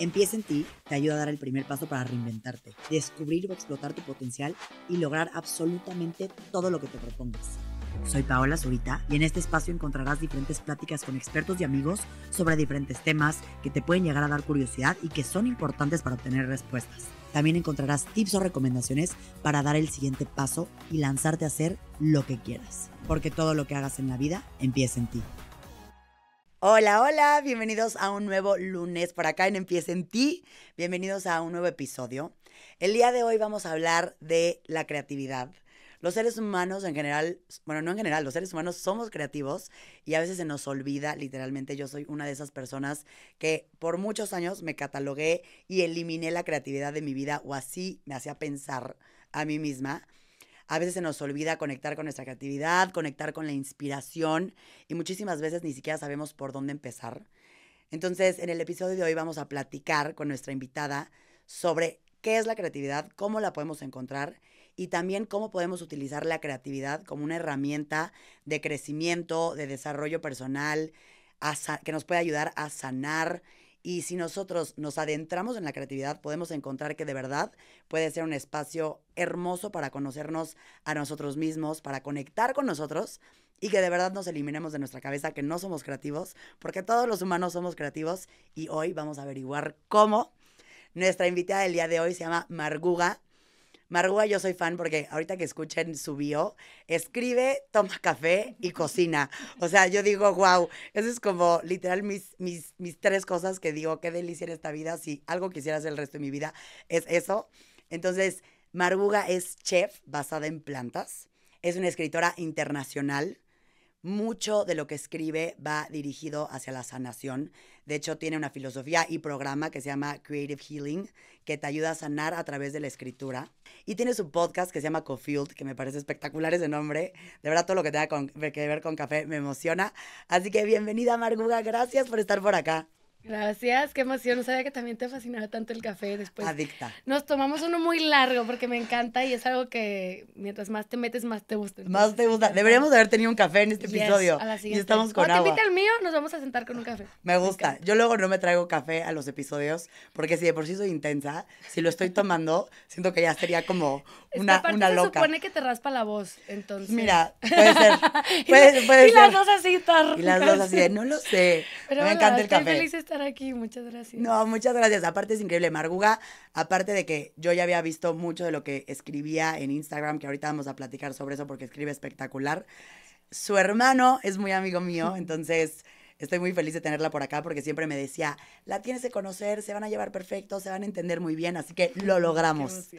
Empieza en ti te ayuda a dar el primer paso para reinventarte, descubrir o explotar tu potencial y lograr absolutamente todo lo que te propongas. Soy Paola Zurita y en este espacio encontrarás diferentes pláticas con expertos y amigos sobre diferentes temas que te pueden llegar a dar curiosidad y que son importantes para obtener respuestas. También encontrarás tips o recomendaciones para dar el siguiente paso y lanzarte a hacer lo que quieras. Porque todo lo que hagas en la vida empieza en ti. Hola, hola, bienvenidos a un nuevo lunes por acá en Empieza en Ti. Bienvenidos a un nuevo episodio. El día de hoy vamos a hablar de la creatividad. Los seres humanos en general, bueno, no en general, los seres humanos somos creativos y a veces se nos olvida, literalmente yo soy una de esas personas que por muchos años me catalogué y eliminé la creatividad de mi vida o así me hacía pensar a mí misma. A veces se nos olvida conectar con nuestra creatividad, conectar con la inspiración y muchísimas veces ni siquiera sabemos por dónde empezar. Entonces, en el episodio de hoy vamos a platicar con nuestra invitada sobre qué es la creatividad, cómo la podemos encontrar y también cómo podemos utilizar la creatividad como una herramienta de crecimiento, de desarrollo personal, que nos puede ayudar a sanar. Y si nosotros nos adentramos en la creatividad, podemos encontrar que de verdad puede ser un espacio hermoso para conocernos a nosotros mismos, para conectar con nosotros y que de verdad nos eliminemos de nuestra cabeza que no somos creativos, porque todos los humanos somos creativos y hoy vamos a averiguar cómo. Nuestra invitada del día de hoy se llama Marguga. Marguga, yo soy fan porque ahorita que escuchen su bio, escribe, toma café y cocina. O sea, yo digo, wow, eso es como literal mis tres cosas que digo, qué delicia en esta vida. Si algo quisiera hacer el resto de mi vida, es eso. Entonces, Marguga es chef basada en plantas. Es una escritora internacional. Mucho de lo que escribe va dirigido hacia la sanación. De hecho, tiene una filosofía y programa que se llama Creative Healing, que te ayuda a sanar a través de la escritura. Y tiene su podcast que se llama Cofield, que me parece espectacular ese nombre. De verdad, todo lo que tenga que ver con café me emociona. Así que bienvenida, Marguga. Gracias por estar por acá. Gracias, qué emoción. No sabía que también te fascinaba tanto el café. Después Adicta. nos tomamos uno muy largo porque me encanta y es algo que mientras más te metes, más te gusta. Entonces, Más te gusta. Deberíamos haber tenido un café en este episodio. A la Y siguiente. estamos con Cuando te agua. invite al mío, nos vamos a sentar con un café. Me gusta. Yo luego no me traigo café a los episodios porque si de por sí soy intensa, si lo estoy tomando, siento que ya sería como una se loca. supone que te raspa la voz, entonces. Mira, puede ser. Puede ser. Y las dos así, tar. Y las dos así de, no lo sé. Pero me encanta el café. Estoy feliz de estar aquí, muchas gracias. No, muchas gracias. Aparte es increíble. Marguga, aparte de que yo ya había visto mucho de lo que escribía en Instagram, que ahorita vamos a platicar sobre eso porque escribe espectacular. Su hermano es muy amigo mío, entonces estoy muy feliz de tenerla por acá porque siempre me decía, la tienes que conocer, se van a llevar perfecto, se van a entender muy bien, así que lo logramos.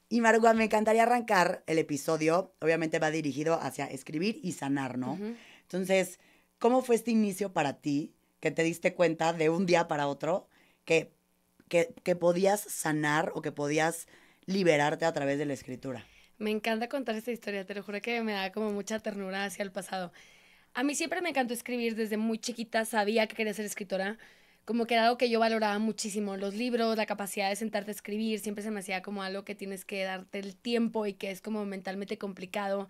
Y Marguga, me encantaría arrancar el episodio, obviamente va dirigido hacia escribir y sanar, ¿no? Entonces, ¿cómo fue este inicio para ti que te diste cuenta de un día para otro que podías sanar o que podías liberarte a través de la escritura? Me encanta contar esta historia, te lo juro que me da como mucha ternura hacia el pasado. A mí siempre me encantó escribir, desde muy chiquita sabía que quería ser escritora, como que era algo que yo valoraba muchísimo, los libros, la capacidad de sentarte a escribir, siempre se me hacía como algo que tienes que darte el tiempo y que es como mentalmente complicado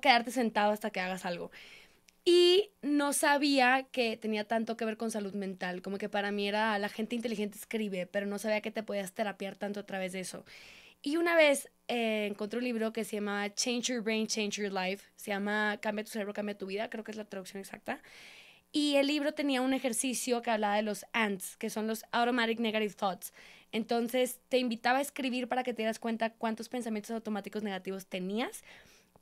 quedarte sentado hasta que hagas algo. Y no sabía que tenía tanto que ver con salud mental, como que para mí era la gente inteligente escribe, pero no sabía que te podías terapiar tanto a través de eso. Y una vez encontré un libro que se llama Change Your Brain, Change Your Life. Se llama Cambia tu cerebro, cambia tu vida, creo que es la traducción exacta. Y el libro tenía un ejercicio que hablaba de los ANTs, que son los Automatic Negative Thoughts. Entonces te invitaba a escribir para que te dieras cuenta cuántos pensamientos automáticos negativos tenías,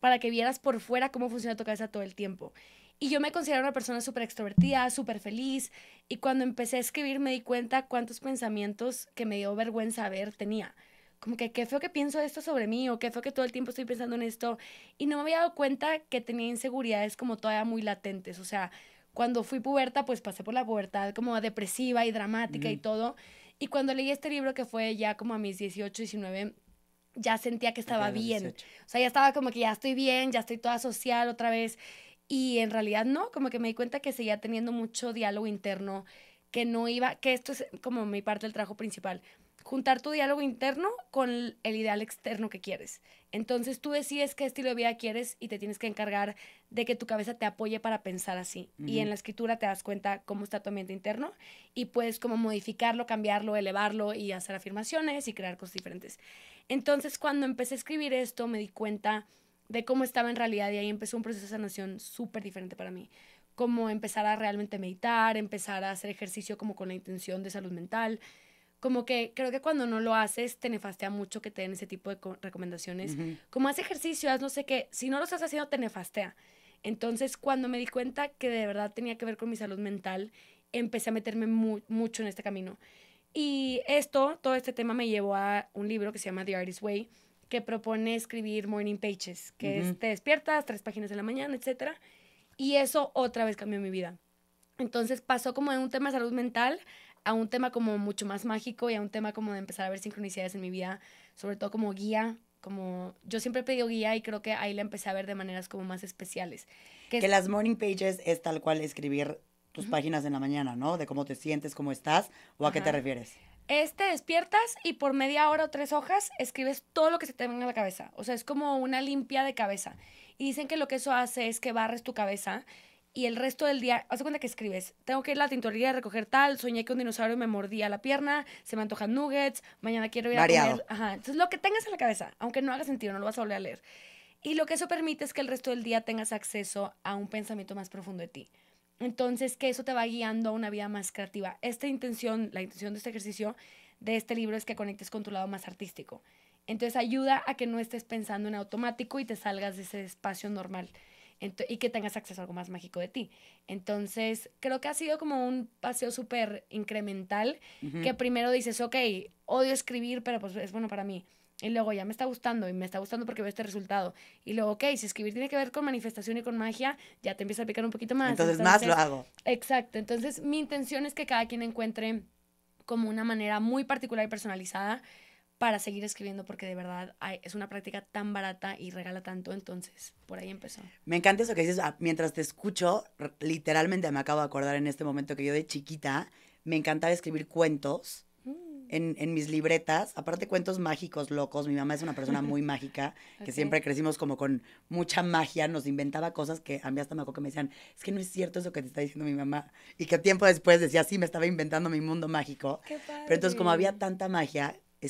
para que vieras por fuera cómo funciona tu cabeza todo el tiempo. Y yo me considero una persona súper extrovertida, súper feliz. Y cuando empecé a escribir me di cuenta cuántos pensamientos que me dio vergüenza ver tenía. Como que qué feo que pienso esto sobre mí o qué feo que todo el tiempo estoy pensando en esto. Y no me había dado cuenta que tenía inseguridades como todavía muy latentes. O sea, cuando fui puberta, pues pasé por la pubertad como depresiva y dramática y todo. Y cuando leí este libro, que fue ya como a mis 18, 19, ya sentía que estaba bien. 18. O sea, ya estaba como que ya estoy bien, ya estoy toda social otra vez. Y en realidad no, como que me di cuenta que seguía teniendo mucho diálogo interno, que no iba, que esto es como mi parte del trabajo principal. juntar tu diálogo interno con el ideal externo que quieres. Entonces tú decides qué estilo de vida quieres y te tienes que encargar de que tu cabeza te apoye para pensar así. Y en la escritura te das cuenta cómo está tu ambiente interno y puedes como modificarlo, cambiarlo, elevarlo y hacer afirmaciones y crear cosas diferentes. Entonces cuando empecé a escribir esto me di cuenta de cómo estaba en realidad y ahí empezó un proceso de sanación súper diferente para mí. Como empezar a realmente meditar, empezar a hacer ejercicio como con la intención de salud mental. Como que creo que cuando no lo haces te nefastea mucho que te den ese tipo de recomendaciones. Como haz ejercicio, haz no sé qué. Si no lo estás haciendo te nefastea. Entonces cuando me di cuenta que de verdad tenía que ver con mi salud mental, empecé a meterme mucho en este camino. Y todo este tema me llevó a un libro que se llama The Artist's Way, que propone escribir morning pages, que es te despiertas, 3 páginas en la mañana, etcétera. Y eso otra vez cambió mi vida. Entonces pasó como de un tema de salud mental a un tema como mucho más mágico y a un tema como de empezar a ver sincronicidades en mi vida, sobre todo como guía, como yo siempre he pedido guía y creo que ahí la empecé a ver de maneras como más especiales. Que las morning pages es tal cual escribir tus páginas en la mañana, ¿no? De cómo te sientes, cómo estás, o a qué te refieres. Te despiertas y por media hora o 3 hojas escribes todo lo que se te venga a la cabeza. O sea, es como una limpia de cabeza. Y dicen que lo que eso hace es que barres tu cabeza y el resto del día, haz de cuenta que escribes, tengo que ir a la tintorería a recoger tal, soñé que un dinosaurio me mordía la pierna, se me antojan nuggets, mañana quiero ir a Variado. comer. Ajá. Entonces, lo que tengas en la cabeza, aunque no haga sentido, no lo vas a volver a leer. Y lo que eso permite es que el resto del día tengas acceso a un pensamiento más profundo de ti. Entonces, que eso te va guiando a una vida más creativa. La intención de este ejercicio, de este libro, es que conectes con tu lado más artístico. Entonces, ayuda a que no estés pensando en automático y te salgas de ese espacio normal y que tengas acceso a algo más mágico de ti. Entonces, creo que ha sido como un paseo súper incremental, que primero dices, ok, odio escribir, pero pues es bueno para mí. Y luego ya me está gustando y me está gustando porque veo este resultado. Y luego, ok, si escribir tiene que ver con manifestación y con magia, ya te empieza a picar un poquito más. Entonces más lo hago. Exacto. Entonces mi intención es que cada quien encuentre como una manera muy particular y personalizada para seguir escribiendo porque de verdad es una práctica tan barata y regala tanto. Entonces por ahí empezó. Me encanta eso que dices. Mientras te escucho, literalmente me acabo de acordar en este momento que yo de chiquita me encantaba escribir cuentos en mis libretas, aparte cuentos mágicos, locos. Mi mamá es una persona muy mágica, que siempre crecimos como con mucha magia, nos inventaba cosas que a mí hasta me acuerdo que me decían, es que no es cierto eso que te está diciendo mi mamá, y que tiempo después decía, sí, me estaba inventando mi mundo mágico. Qué padre. Pero entonces como había tanta magia, yo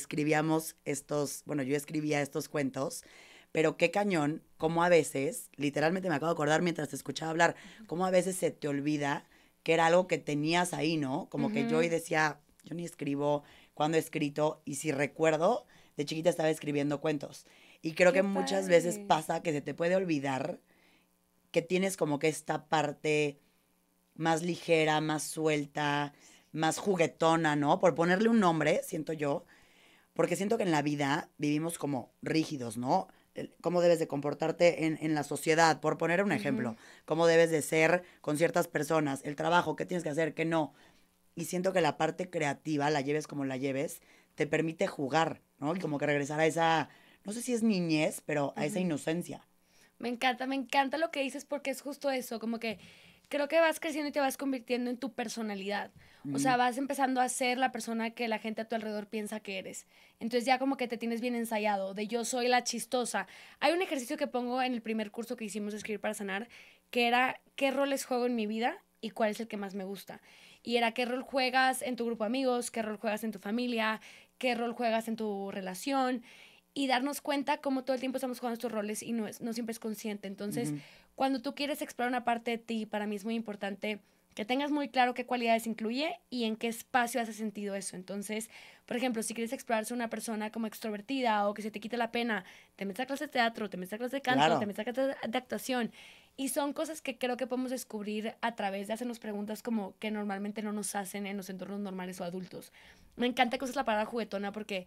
escribía estos cuentos, pero qué cañón, como a veces, literalmente me acabo de acordar mientras te escuchaba hablar, como a veces se te olvida que era algo que tenías ahí, ¿no? Como que yo hoy decía, yo ni escribo, cuando he escrito, y si recuerdo, de chiquita estaba escribiendo cuentos. Y creo que muchas veces pasa que se te puede olvidar que tienes como que esta parte más ligera, más suelta, más juguetona, ¿no? Por ponerle un nombre, siento yo, porque siento que en la vida vivimos como rígidos, ¿no? Cómo debes de comportarte en la sociedad, por poner un ejemplo, cómo debes de ser con ciertas personas, el trabajo, qué tienes que hacer, qué no. Y siento que la parte creativa, la lleves como la lleves, te permite jugar, ¿no? Y como que regresar a esa, no sé si es niñez, pero a esa inocencia. Me encanta lo que dices porque es justo eso, como que creo que vas creciendo y te vas convirtiendo en tu personalidad. O sea, vas empezando a ser la persona que la gente a tu alrededor piensa que eres. Entonces ya como que te tienes bien ensayado, de yo soy la chistosa. Hay un ejercicio que pongo en el primer curso que hicimos de Escribir para Sanar, que era qué roles juego en mi vida y cuál es el que más me gusta. Y era qué rol juegas en tu grupo de amigos, qué rol juegas en tu familia, qué rol juegas en tu relación. Y darnos cuenta cómo todo el tiempo estamos jugando estos roles y no siempre es consciente. Entonces, cuando tú quieres explorar una parte de ti, para mí es muy importante que tengas muy claro qué cualidades incluye y en qué espacio hace sentido eso. Entonces, por ejemplo, si quieres explorarse una persona como extrovertida o que se te quite la pena, te metes a clases de teatro, te metes a clases de canto, te metes a clases de actuación. Y son cosas que creo que podemos descubrir a través de hacernos preguntas como que normalmente no nos hacen en los entornos normales o adultos. Me encanta que uses la palabra juguetona porque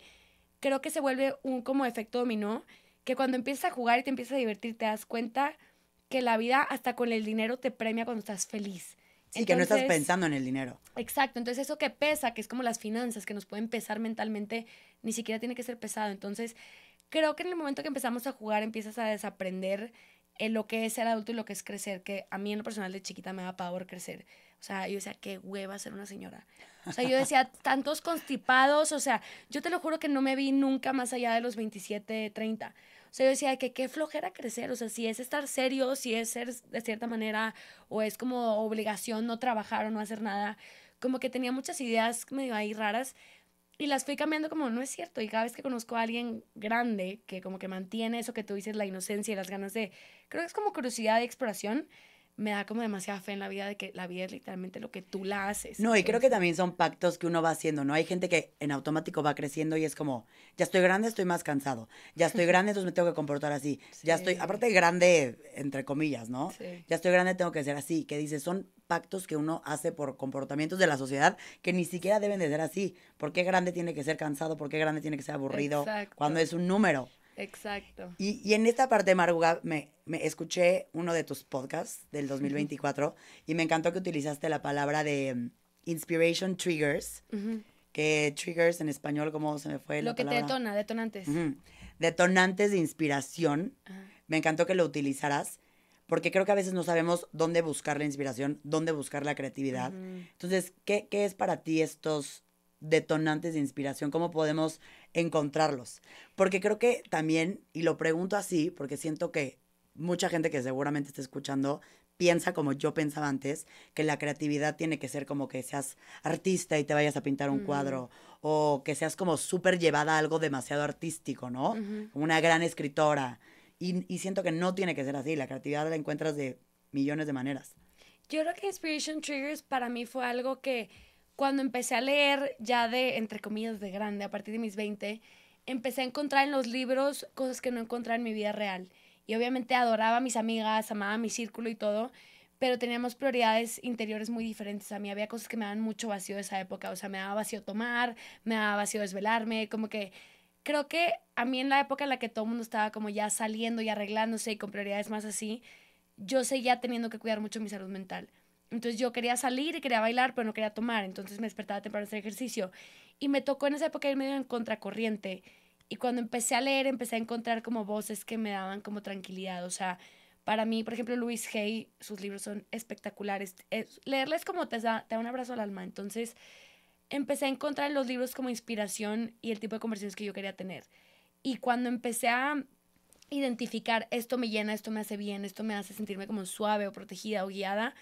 creo que se vuelve un como efecto dominó, que cuando empiezas a jugar y te empiezas a divertir, te das cuenta que la vida hasta con el dinero te premia cuando estás feliz. Sí, que no estás pensando en el dinero. Exacto, entonces eso que pesa, que es como las finanzas, que nos pueden pesar mentalmente, ni siquiera tiene que ser pesado. Entonces, creo que en el momento que empezamos a jugar, empiezas a desaprender lo que es ser adulto y lo que es crecer, que a mí en lo personal de chiquita me da pavor crecer. O sea, yo decía, qué hueva ser una señora. O sea, yo decía, tantos constipados, o sea, yo te lo juro que no me vi nunca más allá de los 27, 30. O sea, yo decía que qué flojera crecer, o sea, si es estar serio, si es ser de cierta manera, o es como obligación no trabajar o no hacer nada, como que tenía muchas ideas medio ahí raras y las fui cambiando como, no es cierto, y cada vez que conozco a alguien grande que como que mantiene eso que tú dices, la inocencia y las ganas de, creo que es como curiosidad y exploración, me da como demasiada fe en la vida de que la vida es literalmente lo que tú la haces. No, y creo que Entonces, también son pactos que uno va haciendo, ¿no? Hay gente que en automático va creciendo y es como, ya estoy grande, estoy más cansado. Ya estoy grande, entonces me tengo que comportar así. Ya estoy, sí, aparte de grande, entre comillas, ¿no? sí. Ya estoy grande, tengo que ser así. Que dices, son pactos que uno hace por comportamientos de la sociedad que ni siquiera deben de ser así. ¿Por qué grande tiene que ser cansado? ¿Por qué grande tiene que ser aburrido? Cuando Exacto, es un número. exacto. Y en esta parte, Maruga, me escuché uno de tus podcasts del 2024 y me encantó que utilizaste la palabra de inspiration triggers, Ujú. que triggers en español, ¿cómo se me fue la Lo que te palabra? detona, detonantes. Ujú. Detonantes de inspiración. Ajá. Me encantó que lo utilizaras porque creo que a veces no sabemos dónde buscar la inspiración, dónde buscar la creatividad. Ujú. Entonces, ¿qué es para ti estos detonantes de inspiración? ¿Cómo podemos encontrarlos? Porque creo que también, y lo pregunto así, porque siento que mucha gente que seguramente está escuchando piensa como yo pensaba antes, que la creatividad tiene que ser como que seas artista y te vayas a pintar un Ujú. cuadro, o que seas como súper llevada a algo demasiado artístico, ¿no? Ujú. Como una gran escritora. Y siento que no tiene que ser así, la creatividad la encuentras de millones de maneras. Yo creo que Inspiration Triggers para mí fue algo que cuando empecé a leer ya de, entre comillas, de grande, a partir de mis 20, empecé a encontrar en los libros cosas que no encontraba en mi vida real. Y obviamente adoraba a mis amigas, amaba mi círculo y todo, pero teníamos prioridades interiores muy diferentes. A mí había cosas que me daban mucho vacío de esa época. O sea, me daba vacío tomar, me daba vacío desvelarme, como que creo que a mí en la época en la que todo el mundo estaba como ya saliendo y arreglándose y con prioridades más así, yo seguía teniendo que cuidar mucho mi salud mental. Entonces yo quería salir y quería bailar, pero no quería tomar. Entonces me despertaba temprano a hacer ejercicio. Y me tocó en esa época ir medio en contracorriente. Y cuando empecé a leer, empecé a encontrar como voces que me daban como tranquilidad. O sea, para mí, por ejemplo, Louise Hay, sus libros son espectaculares. Leerles como te da un abrazo al alma. Entonces empecé a encontrar en los libros como inspiración y el tipo de conversaciones que yo quería tener. Y cuando empecé a identificar esto me llena, esto me hace bien, esto me hace sentirme como suave o protegida o guiada,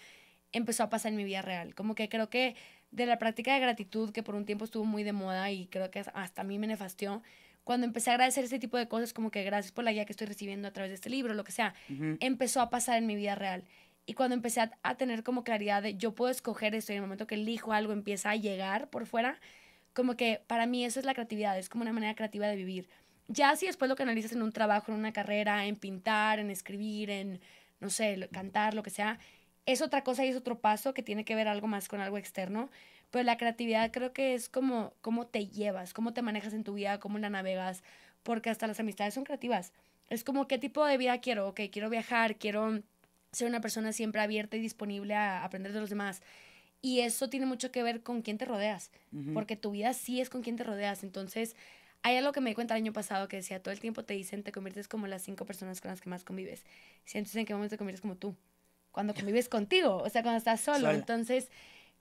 empezó a pasar en mi vida real. Como que creo que de la práctica de gratitud, que por un tiempo estuvo muy de moda y creo que hasta a mí me nefastió, cuando empecé a agradecer ese tipo de cosas, como que gracias por la guía que estoy recibiendo a través de este libro, lo que sea, Ujú. empezó a pasar en mi vida real. Y cuando empecé a tener como claridad de yo puedo escoger esto y en el momento que elijo algo empieza a llegar por fuera, como que para mí eso es la creatividad, es como una manera creativa de vivir. Ya si después lo que analizas en un trabajo, en una carrera, en pintar, en escribir, en, no sé, cantar, lo que sea, es otra cosa y es otro paso que tiene que ver algo más con algo externo. Pero la creatividad creo que es como cómo te llevas, cómo te manejas en tu vida, cómo la navegas, porque hasta las amistades son creativas. Es como qué tipo de vida quiero, ok, quiero viajar, quiero ser una persona siempre abierta y disponible a aprender de los demás. Y eso tiene mucho que ver con quién te rodeas, Ujú. porque tu vida sí es con quién te rodeas. Entonces, hay algo que me di cuenta el año pasado que decía, todo el tiempo te dicen, te conviertes como las 5 personas con las que más convives. Sientes en qué momento te conviertes como tú, cuando convives contigo, o sea, cuando estás solo. Sola. Entonces,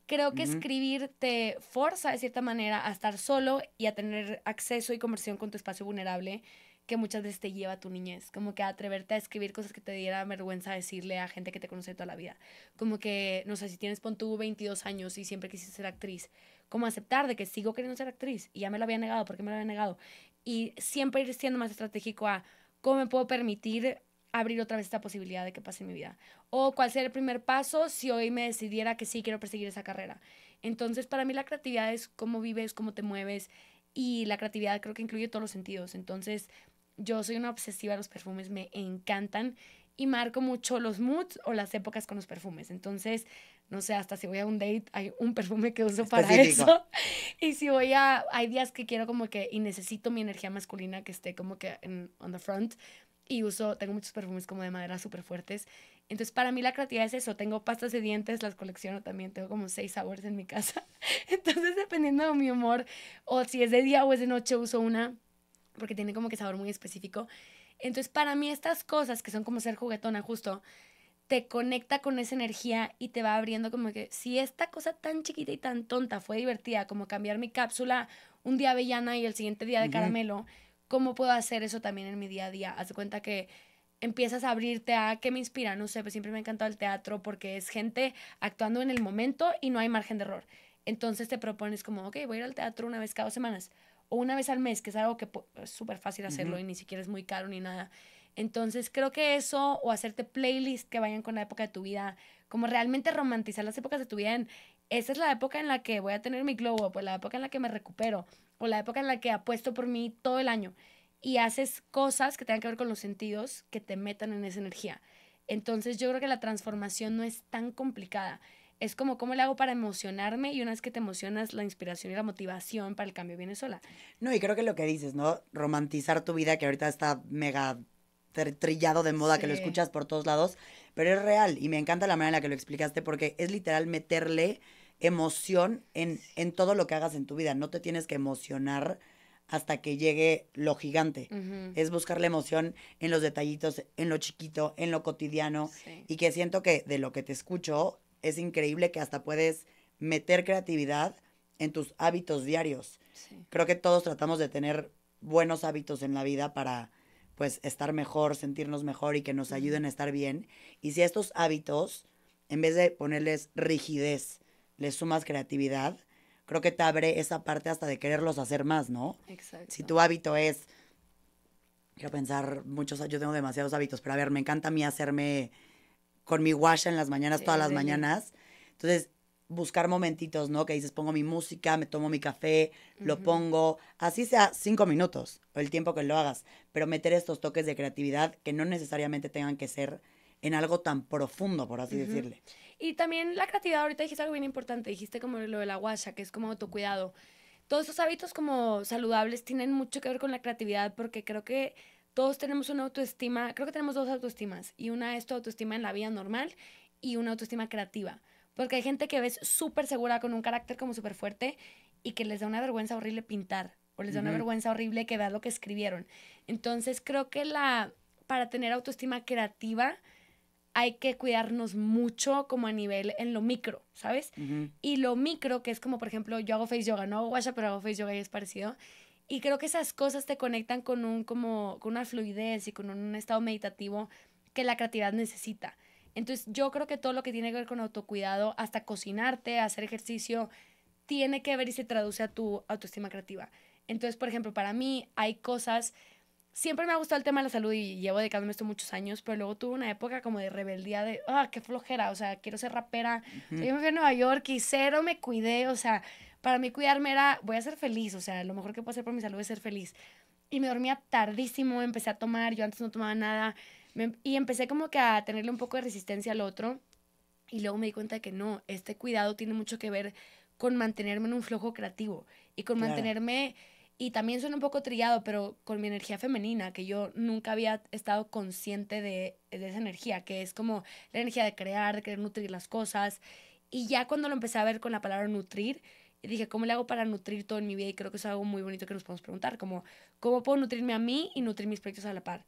creo que Ujú. escribir te forza de cierta manera a estar solo y a tener acceso y conversión con tu espacio vulnerable que muchas veces te lleva a tu niñez, como que a atreverte a escribir cosas que te diera vergüenza decirle a gente que te conoce toda la vida, como que, no sé, si tienes, pon tú 22 años y siempre quisiste ser actriz, como aceptar de que sigo queriendo ser actriz y ya me lo había negado, ¿por qué me lo había negado? Y siempre ir siendo más estratégico a cómo me puedo permitir abrir otra vez esta posibilidad de que pase en mi vida. O cuál sería el primer paso si hoy me decidiera que sí quiero perseguir esa carrera. Entonces, para mí la creatividad es cómo vives, cómo te mueves y la creatividad creo que incluye todos los sentidos. Entonces, yo soy una obsesiva de los perfumes, me encantan y marco mucho los moods o las épocas con los perfumes. Entonces, no sé, hasta si voy a un date, hay un perfume que uso para Específico. eso. Y si voy a, hay días que quiero como que, y necesito mi energía masculina que esté como que on the front. Y uso, tengo muchos perfumes como de madera súper fuertes. Entonces, para mí la creatividad es eso. Tengo pastas de dientes, las colecciono también. Tengo como 6 sabores en mi casa. Entonces, dependiendo de mi humor, o si es de día o es de noche, uso una porque tiene como que sabor muy específico. Entonces, para mí estas cosas que son como ser juguetona justo, te conecta con esa energía y te va abriendo como que si esta cosa tan chiquita y tan tonta fue divertida, como cambiar mi cápsula un día avellana y el siguiente día de caramelo, ¿cómo puedo hacer eso también en mi día a día? Haz de cuenta que empiezas a abrirte a qué me inspira, no sé, pues siempre me ha encantado el teatro porque es gente actuando en el momento y no hay margen de error. Entonces te propones como, ok, voy a ir al teatro una vez cada 2 semanas o una vez al mes, que es algo que es súper fácil hacerlo y ni siquiera es muy caro ni nada. Entonces creo que eso o hacerte playlists que vayan con la época de tu vida, como realmente romantizar las épocas de tu vida en, esa es la época en la que voy a tener mi glow up, o la época en la que me recupero, o la época en la que apuesto por mí todo el año y haces cosas que tengan que ver con los sentidos que te metan en esa energía. Entonces yo creo que la transformación no es tan complicada. Es como cómo le hago para emocionarme y una vez que te emocionas, la inspiración y la motivación para el cambio viene sola. No, y creo que lo que dices, ¿no? Romantizar tu vida, que ahorita está mega trillado de moda, que lo Sí. escuchas por todos lados, pero es real y me encanta la manera en la que lo explicaste porque es literal meterle emoción en todo lo que hagas en tu vida. No te tienes que emocionar hasta que llegue lo gigante. Ujú. Es buscar la emoción en los detallitos, en lo chiquito, en lo cotidiano Sí. y que siento que de lo que te escucho es increíble que hasta puedes meter creatividad en tus hábitos diarios. Sí. Creo que todos tratamos de tener buenos hábitos en la vida para pues estar mejor, sentirnos mejor y que nos ayuden a estar bien. Y si a estos hábitos, en vez de ponerles rigidez, les sumas creatividad, creo que te abre esa parte hasta de quererlos hacer más, ¿no? Si Exacto. tu hábito es, quiero pensar, yo tengo demasiados hábitos, pero a ver, me encanta a mí hacerme con mi wash en las mañanas, Sí, todas las deli. mañanas. Entonces, buscar momentitos, ¿no? Que dices, pongo mi música, me tomo mi café, lo Ujú. pongo, así sea 5 minutos, o el tiempo que lo hagas, pero meter estos toques de creatividad que no necesariamente tengan que ser en algo tan profundo, por así Ujú. decirle. Y también la creatividad, ahorita dijiste algo bien importante, dijiste como lo de la guasha, que es como autocuidado. Todos esos hábitos como saludables tienen mucho que ver con la creatividad porque creo que todos tenemos una autoestima, creo que tenemos dos autoestimas y una es tu autoestima en la vida normal y una autoestima creativa. Porque hay gente que ves súper segura con un carácter como súper fuerte y que les da una vergüenza horrible pintar o les da una Ujú. vergüenza horrible que vean lo que escribieron. Entonces creo que para tener autoestima creativa hay que cuidarnos mucho como a nivel en lo micro, ¿sabes? Ujú. Y lo micro, que es como, por ejemplo, yo hago face yoga, no hago washa, pero hago face yoga y es parecido. Y creo que esas cosas te conectan con con una fluidez y con un estado meditativo que la creatividad necesita. Entonces, yo creo que todo lo que tiene que ver con autocuidado, hasta cocinarte, hacer ejercicio, tiene que ver y se traduce a tu autoestima creativa. Entonces, por ejemplo, para mí hay cosas siempre me ha gustado el tema de la salud y llevo dedicándome a esto muchos años, pero luego tuve una época como de rebeldía de, qué flojera, o sea, quiero ser rapera. O sea, Ujú. yo me fui a Nueva York y cero me cuidé, o sea, para mí cuidarme era, voy a ser feliz, o sea, lo mejor que puedo hacer por mi salud es ser feliz. Y me dormía tardísimo, empecé a tomar, yo antes no tomaba nada, y empecé como que a tenerle un poco de resistencia al otro, y luego me di cuenta de que no, este cuidado tiene mucho que ver con mantenerme en un flujo creativo y con Claro. mantenerme, y también suena un poco trillado, pero con mi energía femenina, que yo nunca había estado consciente de esa energía, que es como la energía de crear, de querer nutrir las cosas. Y ya cuando lo empecé a ver con la palabra nutrir, dije, ¿cómo le hago para nutrir todo en mi vida? Y creo que es algo muy bonito que nos podemos preguntar, como, ¿cómo puedo nutrirme a mí y nutrir mis proyectos a la par?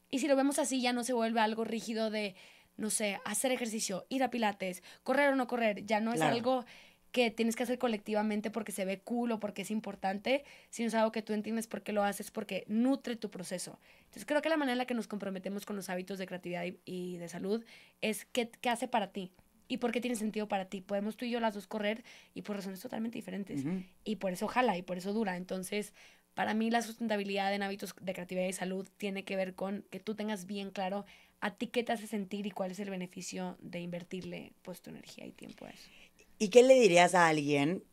Y si lo vemos así, ya no se vuelve algo rígido de, no sé, hacer ejercicio, ir a pilates, correr o no correr. Ya no es Claro. algo que tienes que hacer colectivamente porque se ve cool o porque es importante, sino es algo que tú entiendes por qué lo haces, porque nutre tu proceso. Entonces creo que la manera en la que nos comprometemos con los hábitos de creatividad y de salud es qué hace para ti y por qué tiene sentido para ti. Podemos tú y yo las dos correr y por razones totalmente diferentes. Ujú. Y por eso jala y por eso dura. Entonces, para mí la sustentabilidad en hábitos de creatividad y salud tiene que ver con que tú tengas bien claro a ti qué te hace sentir y cuál es el beneficio de invertirle pues tu energía y tiempo a eso. ¿Y qué le dirías a alguien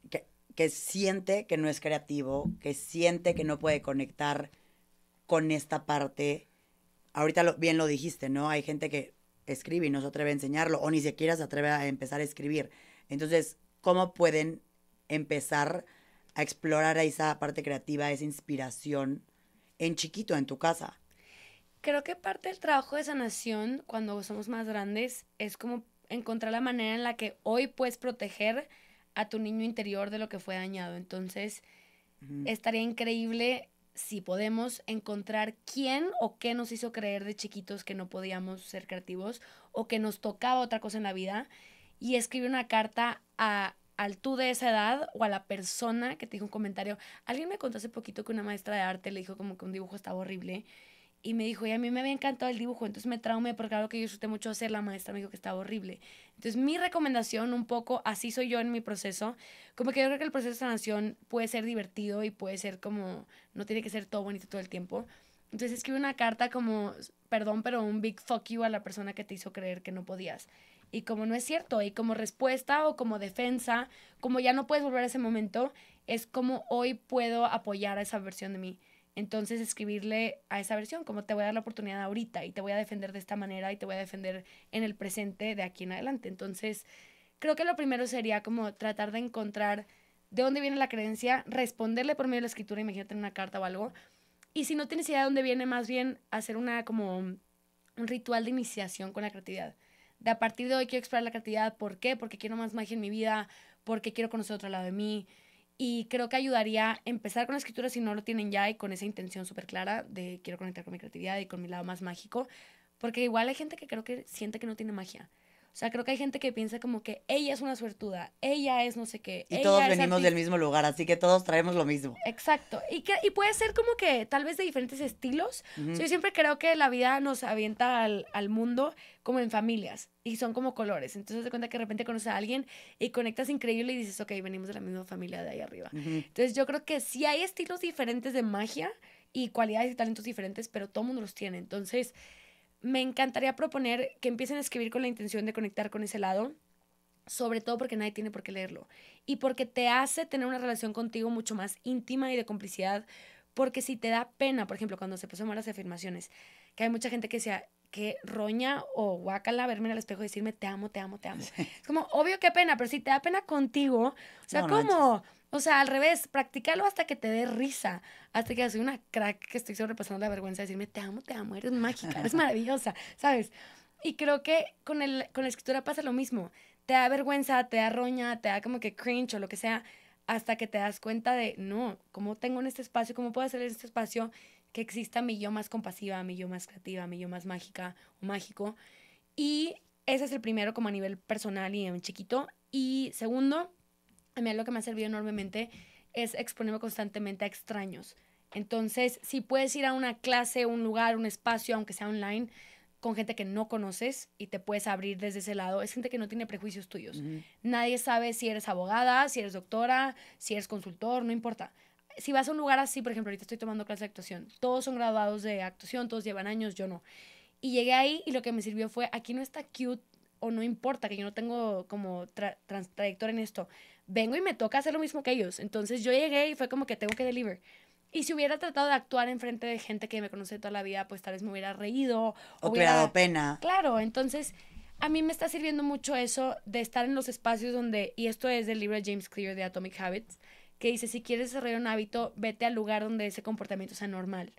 que siente que no es creativo, que siente que no puede conectar con esta parte? Ahorita bien lo dijiste, ¿no? Hay gente que escribe y no se atreve a enseñarlo o ni siquiera se atreve a empezar a escribir. Entonces, ¿cómo pueden empezar a explorar esa parte creativa, esa inspiración en chiquito, en tu casa? Creo que parte del trabajo de sanación cuando somos más grandes es como encontrar la manera en la que hoy puedes proteger a tu niño interior de lo que fue dañado. Entonces, Ujú. estaría increíble. si podemos, encontrar quién o qué nos hizo creer de chiquitos que no podíamos ser creativos o que nos tocaba otra cosa en la vida y escribir una carta al tú de esa edad o a la persona que te dijo un comentario. Alguien me contó hace poquito que una maestra de arte le dijo como que un dibujo estaba horrible y me dijo, y a mí me había encantado el dibujo, entonces me traumé porque algo que yo disfruté mucho hacer, la maestra me dijo que estaba horrible. Entonces mi recomendación, un poco, así soy yo en mi proceso, como que yo creo que el proceso de sanación puede ser divertido y puede ser como, no tiene que ser todo bonito todo el tiempo. Entonces escribe una carta como, perdón, pero un big fuck you a la persona que te hizo creer que no podías. Y como no es cierto, y como respuesta o como defensa, como ya no puedes volver a ese momento, es como hoy puedo apoyar a esa versión de mí. Entonces escribirle a esa versión, como te voy a dar la oportunidad ahorita y te voy a defender de esta manera y te voy a defender en el presente de aquí en adelante. Entonces creo que lo primero sería como tratar de encontrar de dónde viene la creencia, responderle por medio de la escritura, imagínate en una carta o algo. Y si no tienes idea de dónde viene, más bien hacer una como un ritual de iniciación con la creatividad. De a partir de hoy quiero explorar la creatividad. ¿Por qué? Porque quiero más magia en mi vida, porque quiero conocer otro lado de mí. Y creo que ayudaría a empezar con la escritura si no lo tienen ya y con esa intención súper clara de quiero conectar con mi creatividad y con mi lado más mágico. Porque igual hay gente que creo que siente que no tiene magia. O sea, creo que hay gente que piensa como que ella es una suertuda, ella es no sé qué, Y ella todos es venimos del artista. mismo lugar, así que todos traemos lo mismo. Exacto. Y puede ser como que tal vez de diferentes estilos. O sea, yo siempre creo que la vida nos avienta al mundo como en familias y son como colores. Entonces te cuenta que de repente conoces a alguien y conectas increíble y dices, ok, venimos de la misma familia de ahí arriba. Entonces yo creo que sí hay estilos diferentes de magia y cualidades y talentos diferentes, pero todo el mundo los tiene. Entonces me encantaría proponer que empiecen a escribir con la intención de conectar con ese lado, sobre todo porque nadie tiene por qué leerlo y porque te hace tener una relación contigo mucho más íntima y de complicidad, porque si te da pena, por ejemplo, cuando se puso mal las afirmaciones, que hay mucha gente que decía que roña o guácala verme en el espejo y decirme te amo, te amo, te amo. Es como, obvio que pena, pero si te da pena contigo, o sea, No, no manches. ¿cómo? O sea, al revés, practícalo hasta que te dé risa, hasta que soy una crack que estoy sobrepasando la vergüenza de decirme te amo, eres mágica, eres maravillosa, ¿sabes? Y creo que con la escritura pasa lo mismo. Te da vergüenza, te da roña, te da como que cringe o lo que sea, hasta que te das cuenta de, no, ¿cómo tengo en este espacio? ¿Cómo puedo hacer en este espacio que exista mi yo más compasiva, mi yo más creativa, mi yo más mágica o mágico? Y ese es el primero como a nivel personal y en chiquito. Y segundo, a mí lo que me ha servido enormemente es exponerme constantemente a extraños. Entonces, si puedes ir a una clase, un lugar, un espacio, aunque sea online, con gente que no conoces y te puedes abrir desde ese lado, es gente que no tiene prejuicios tuyos. Nadie sabe si eres abogada, si eres doctora, si eres consultor, no importa. Si vas a un lugar así, por ejemplo, ahorita estoy tomando clase de actuación, todos son graduados de actuación, todos llevan años, yo no. Y llegué ahí y lo que me sirvió fue, aquí no está cute o no importa que yo no tengo como trayectoria en esto. Vengo y me toca hacer lo mismo que ellos. Entonces yo llegué y fue como que tengo que deliver. Y si hubiera tratado de actuar enfrente de gente que me conoce toda la vida, pues tal vez me hubiera reído O o te hubiera dado hubiera... pena. Claro, entonces a mí me está sirviendo mucho eso de estar en los espacios donde, y esto es del libro de James Clear de Atomic Habits, que dice, si quieres desarrollar un hábito, vete al lugar donde ese comportamiento sea normal.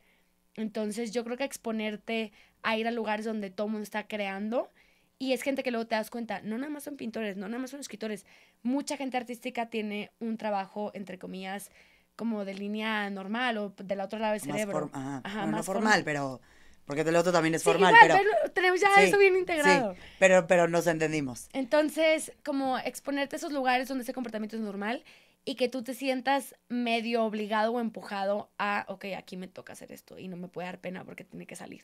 Entonces yo creo que exponerte a ir a lugares donde todo el mundo está creando y es gente que luego te das cuenta, no nada más son pintores, no nada más son escritores, mucha gente artística tiene un trabajo, entre comillas, como de línea normal o de la otra lado del Más cerebro. ajá. Ajá, Bueno, no más formal, pero... Porque el otro también es Sí, formal, igual, pero... pero tenemos ya eso Sí, bien sí, integrado. pero nos entendimos. Entonces, como exponerte a esos lugares donde ese comportamiento es normal y que tú te sientas medio obligado o empujado a, ok, aquí me toca hacer esto y no me puede dar pena porque tiene que salir.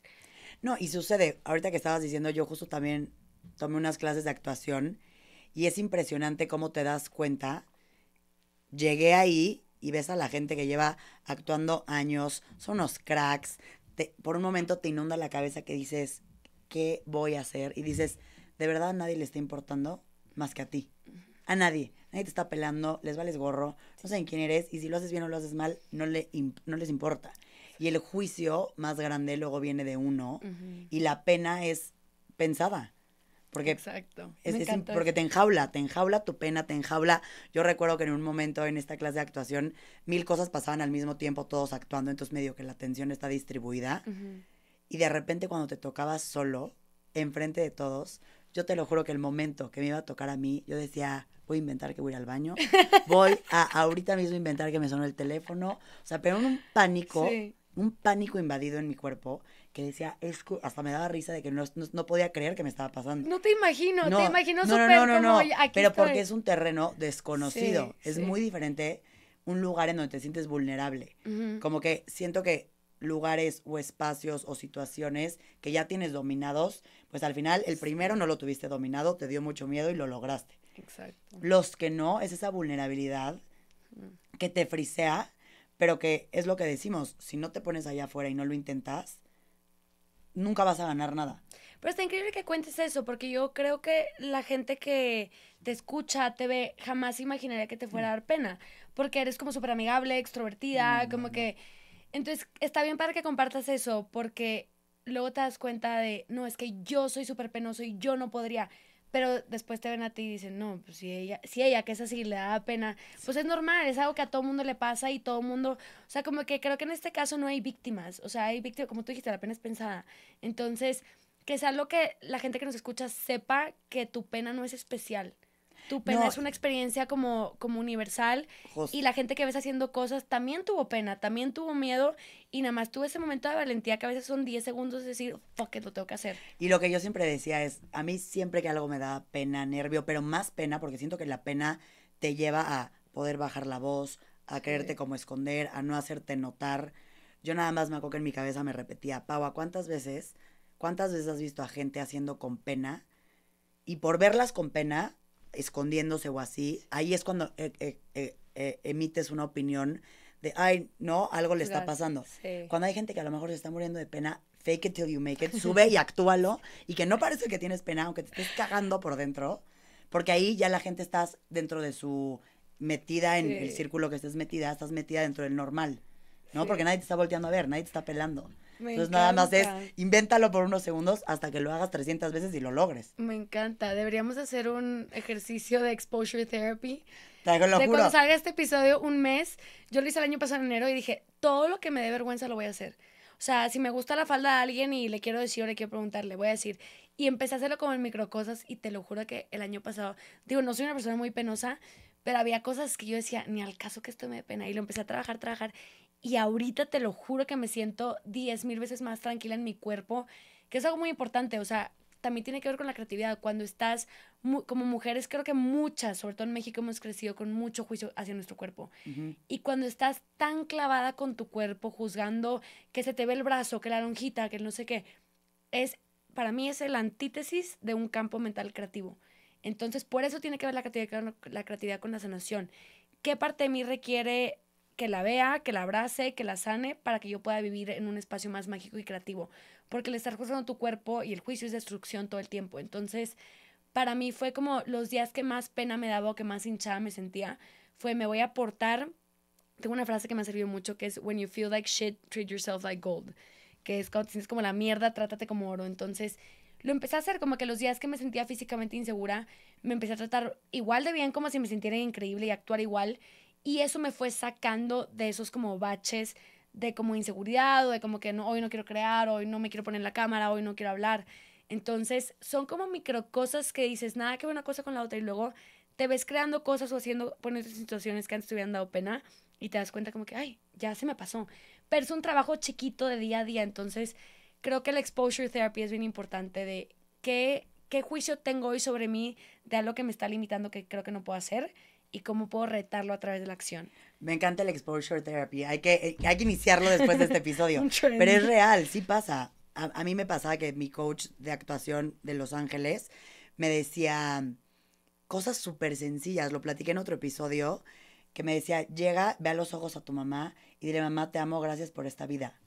No, y sucede, ahorita que estabas diciendo, yo justo también tomé unas clases de actuación y es impresionante cómo te das cuenta. Llegué ahí y ves a la gente que lleva actuando años, son unos cracks. Por un momento te inunda la cabeza que dices, ¿qué voy a hacer? Y dices, ¿de verdad a nadie le está importando más que a ti? A nadie. Nadie te está pelando, les vales gorro, no saben quién eres y si lo haces bien o lo haces mal, no les importa. Y el juicio más grande luego viene de uno y la pena es pensada. Porque Exacto. Me encantó porque eso. te enjaula tu pena, te enjaula. Yo recuerdo que en un momento en esta clase de actuación, 1000 cosas pasaban al mismo tiempo, todos actuando, entonces medio que la atención está distribuida. Y de repente cuando te tocabas solo, enfrente de todos, yo te lo juro que el momento que me iba a tocar a mí, yo decía, voy a inventar que voy a ir al baño, ahorita mismo inventar que me sonó el teléfono, o sea, pero un pánico invadido en mi cuerpo, que decía, hasta me daba risa de que no podía creer que me estaba pasando. No te imagino, No, te imagino no, súper no, no, como, no, aquí pero estoy. porque es un terreno desconocido, Sí, es sí. muy diferente un lugar en donde te sientes vulnerable, Ujú. como que siento que lugares o espacios o situaciones que ya tienes dominados, pues al final el primero no lo tuviste dominado, te dio mucho miedo y lo lograste. Exacto. Los que no, es esa vulnerabilidad que te frisea, pero que es lo que decimos, si no te pones allá afuera y no lo intentas, nunca vas a ganar nada. Pero está increíble que cuentes eso, porque yo creo que la gente que te escucha, te ve, jamás imaginaría que te fuera a dar pena, porque eres como súper amigable, extrovertida, como que... Entonces, está bien para que compartas eso, porque luego te das cuenta de, no, es que yo soy súper penoso y yo no podría. Pero después te ven a ti y dicen, no, pues si ella que es así le da pena, pues es normal, es algo que a todo mundo le pasa y todo mundo, o sea, como que creo que en este caso no hay víctimas, o sea, hay víctimas, como tú dijiste, la pena es pensada. Entonces, que sea lo que la gente que nos escucha sepa que tu pena no es especial. Tu pena No, es una experiencia como universal y justo. la gente que ves haciendo cosas también tuvo pena, también tuvo miedo y nada más tuvo ese momento de valentía que a veces son 10 segundos de decir, fuck it, lo tengo que hacer. Y lo que yo siempre decía es, a mí siempre que algo me da pena, nervio, pero más pena, porque siento que la pena te lleva a poder bajar la voz, a quererte Sí. como esconder, a no hacerte notar. Yo nada más me acuerdo que en mi cabeza me repetía, Paua, cuántas veces has visto a gente haciendo con pena? Y por verlas con pena, escondiéndose o así, ahí es cuando emites una opinión de, ay, no, algo le está pasando. Sí. Cuando hay gente que a lo mejor se está muriendo de pena, fake it till you make it, sube y actúalo, y que no parece que tienes pena, aunque te estés cagando por dentro, porque ahí ya la gente estás dentro de su metida en el Sí. círculo que estés metida, estás metida dentro del normal, ¿no? Sí. Porque nadie te está volteando a ver, nadie te está pelando. Me Entonces nada más es, encanta. invéntalo por unos segundos hasta que lo hagas 300 veces y lo logres. Me encanta. Deberíamos hacer un ejercicio de exposure therapy. Te lo De juro. cuando salga este episodio, un mes, yo lo hice el año pasado en enero y dije, todo lo que me dé vergüenza lo voy a hacer. O sea, si me gusta la falda a alguien y le quiero decir o le quiero preguntar, le voy a decir. Y empecé a hacerlo como en microcosas y te lo juro que el año pasado, digo, no soy una persona muy penosa, pero había cosas que yo decía, ni al caso que esto me dé pena. Y lo empecé a trabajar. Y ahorita te lo juro que me siento 10,000 veces más tranquila en mi cuerpo, que es algo muy importante. O sea, también tiene que ver con la creatividad. Cuando estás como mujeres, creo que muchas, sobre todo en México, hemos crecido con mucho juicio hacia nuestro cuerpo. Y cuando estás tan clavada con tu cuerpo, juzgando que se te ve el brazo, que la lonjita, que no sé qué, para mí es el antítesis de un campo mental creativo. Entonces, por eso tiene que ver la creatividad con la sanación. ¿Qué parte de mí requiere que la vea, que la abrace, que la sane para que yo pueda vivir en un espacio más mágico y creativo? Porque el estar juzgando tu cuerpo y el juicio es destrucción todo el tiempo. Entonces, para mí fue como los días que más pena me daba o que más hinchada me sentía, fue me voy a portar. Tengo una frase que me ha servido mucho que es when you feel like shit, treat yourself like gold, que es cuando te sientes como la mierda, trátate como oro. Entonces lo empecé a hacer como que los días que me sentía físicamente insegura, me empecé a tratar igual de bien como si me sintiera increíble y actuar igual. Y eso me fue sacando de esos como baches de como inseguridad o de como que no, hoy no quiero crear, hoy no me quiero poner en la cámara, hoy no quiero hablar. Entonces son como micro cosas que dices, nada que ver una cosa con la otra y luego te ves creando cosas o haciendo, poniendo situaciones que antes te hubieran dado pena y te das cuenta como que, ay, ya se me pasó. Pero es un trabajo chiquito de día a día, entonces creo que la exposure therapy es bien importante de qué juicio tengo hoy sobre mí de algo que me está limitando que creo que no puedo hacer y cómo puedo retarlo a través de la acción. Me encanta el exposure therapy. Hay que iniciarlo después de este episodio. Un trend. Pero es real, sí pasa. A mí me pasaba que mi coach de actuación de Los Ángeles me decía cosas súper sencillas. Lo platiqué en otro episodio, que me decía, llega, ve a los ojos a tu mamá y dile, mamá, te amo, gracias por esta vida.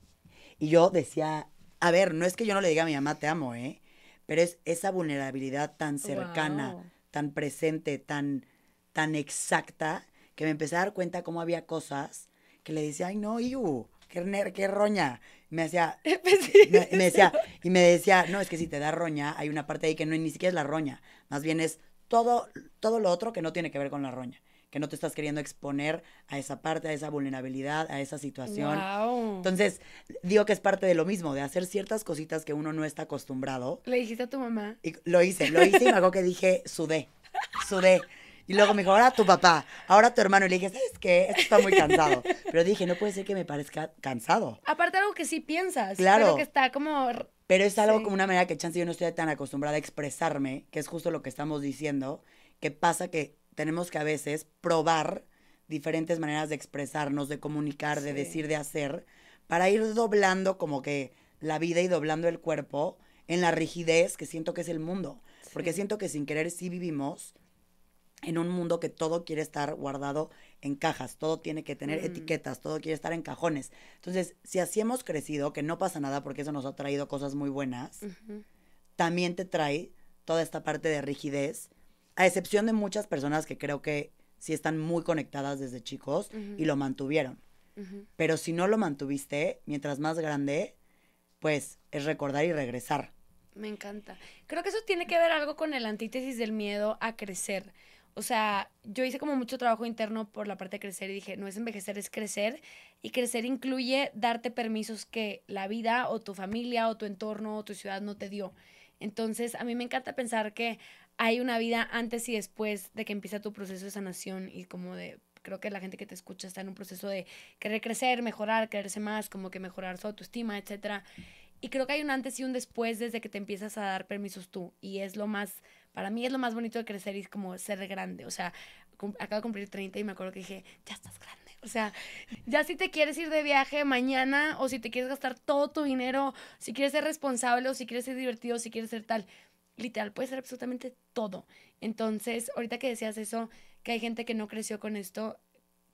Y yo decía, a ver, no es que yo no le diga a mi mamá, te amo, pero es esa vulnerabilidad tan cercana, Wow. tan presente, tan exacta, que me empecé a dar cuenta cómo había cosas que le decía, ay, no, qué roña. Me hacía, me decía, no, es que si te da roña, hay una parte ahí que no ni siquiera es la roña, más bien es todo lo otro que no tiene que ver con la roña, que no te estás queriendo exponer a esa parte, a esa vulnerabilidad, a esa situación. Wow. Entonces, digo que es parte de lo mismo, de hacer ciertas cositas que uno no está acostumbrado. ¿Le dijiste a tu mamá? Y lo hice y me acuerdo que dije, sudé. Y luego me dijo, ahora tu papá, ahora tu hermano. Y le dije, ¿sabes qué? Esto está muy cansado. Pero dije, no puede ser que me parezca cansado. Aparte algo que sí piensas, Claro. pero que está como... Pero es algo Sí. como una manera que chance yo no estoy tan acostumbrada a expresarme, que es justo lo que estamos diciendo, que pasa que tenemos que a veces probar diferentes maneras de expresarnos, de comunicar, de Sí. decir, de hacer, para ir doblando como que la vida y doblando el cuerpo en la rigidez que siento que es el mundo. Porque Sí. siento que sin querer sí vivimos en un mundo que todo quiere estar guardado en cajas, todo tiene que tener etiquetas, todo quiere estar en cajones. Entonces, si así hemos crecido, que no pasa nada porque eso nos ha traído cosas muy buenas, también te trae toda esta parte de rigidez, a excepción de muchas personas que creo que sí están muy conectadas desde chicos y lo mantuvieron. Pero si no lo mantuviste, mientras más grande, pues es recordar y regresar. Me encanta. Creo que eso tiene que ver algo con el antítesis del miedo a crecer. O sea, yo hice como mucho trabajo interno por la parte de crecer y dije, no es envejecer, es crecer. Y crecer incluye darte permisos que la vida o tu familia o tu entorno o tu ciudad no te dio. Entonces, a mí me encanta pensar que hay una vida antes y después de que empieza tu proceso de sanación y como de, creo que la gente que te escucha está en un proceso de querer crecer, mejorar, quererse más, como que mejorar su autoestima, etcétera. Y creo que hay un antes y un después desde que te empiezas a dar permisos tú. Y es lo más, para mí es lo más bonito de crecer y es como ser grande. O sea, acabo de cumplir 30 y me acuerdo que dije, ya estás grande. O sea, ya si te quieres ir de viaje mañana o si te quieres gastar todo tu dinero, si quieres ser responsable o si quieres ser divertido, si quieres ser tal. Literal, puede ser absolutamente todo. Entonces, ahorita que decías eso, que hay gente que no creció con esto,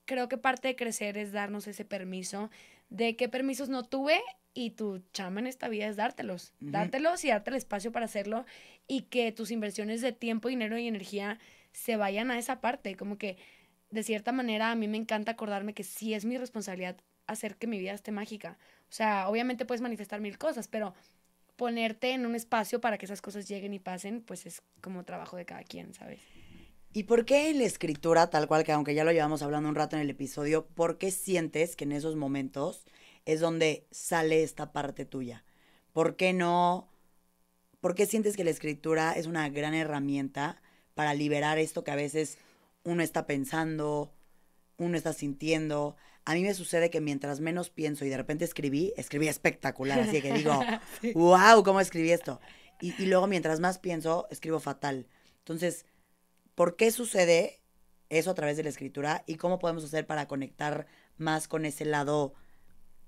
creo que parte de crecer es darnos ese permiso de qué permisos no tuve y tu chamba en esta vida es dártelos. Dártelos y darte el espacio para hacerlo y que tus inversiones de tiempo, dinero y energía se vayan a esa parte. Como que, de cierta manera, a mí me encanta acordarme que sí es mi responsabilidad hacer que mi vida esté mágica. O sea, obviamente puedes manifestar mil cosas, pero ponerte en un espacio para que esas cosas lleguen y pasen, pues es como trabajo de cada quien, ¿sabes? ¿Y por qué en la escritura, tal cual que aunque ya lo llevamos hablando un rato en el episodio, por qué sientes que en esos momentos es donde sale esta parte tuya? ¿Por qué no? ¿Por qué sientes que la escritura es una gran herramienta para liberar esto que a veces uno está pensando, uno está sintiendo? A mí me sucede que mientras menos pienso y de repente escribí espectacular, así que digo, Sí. wow, ¿cómo escribí esto? Y luego mientras más pienso, escribo fatal. Entonces, ¿por qué sucede eso a través de la escritura y cómo podemos hacer para conectar más con ese lado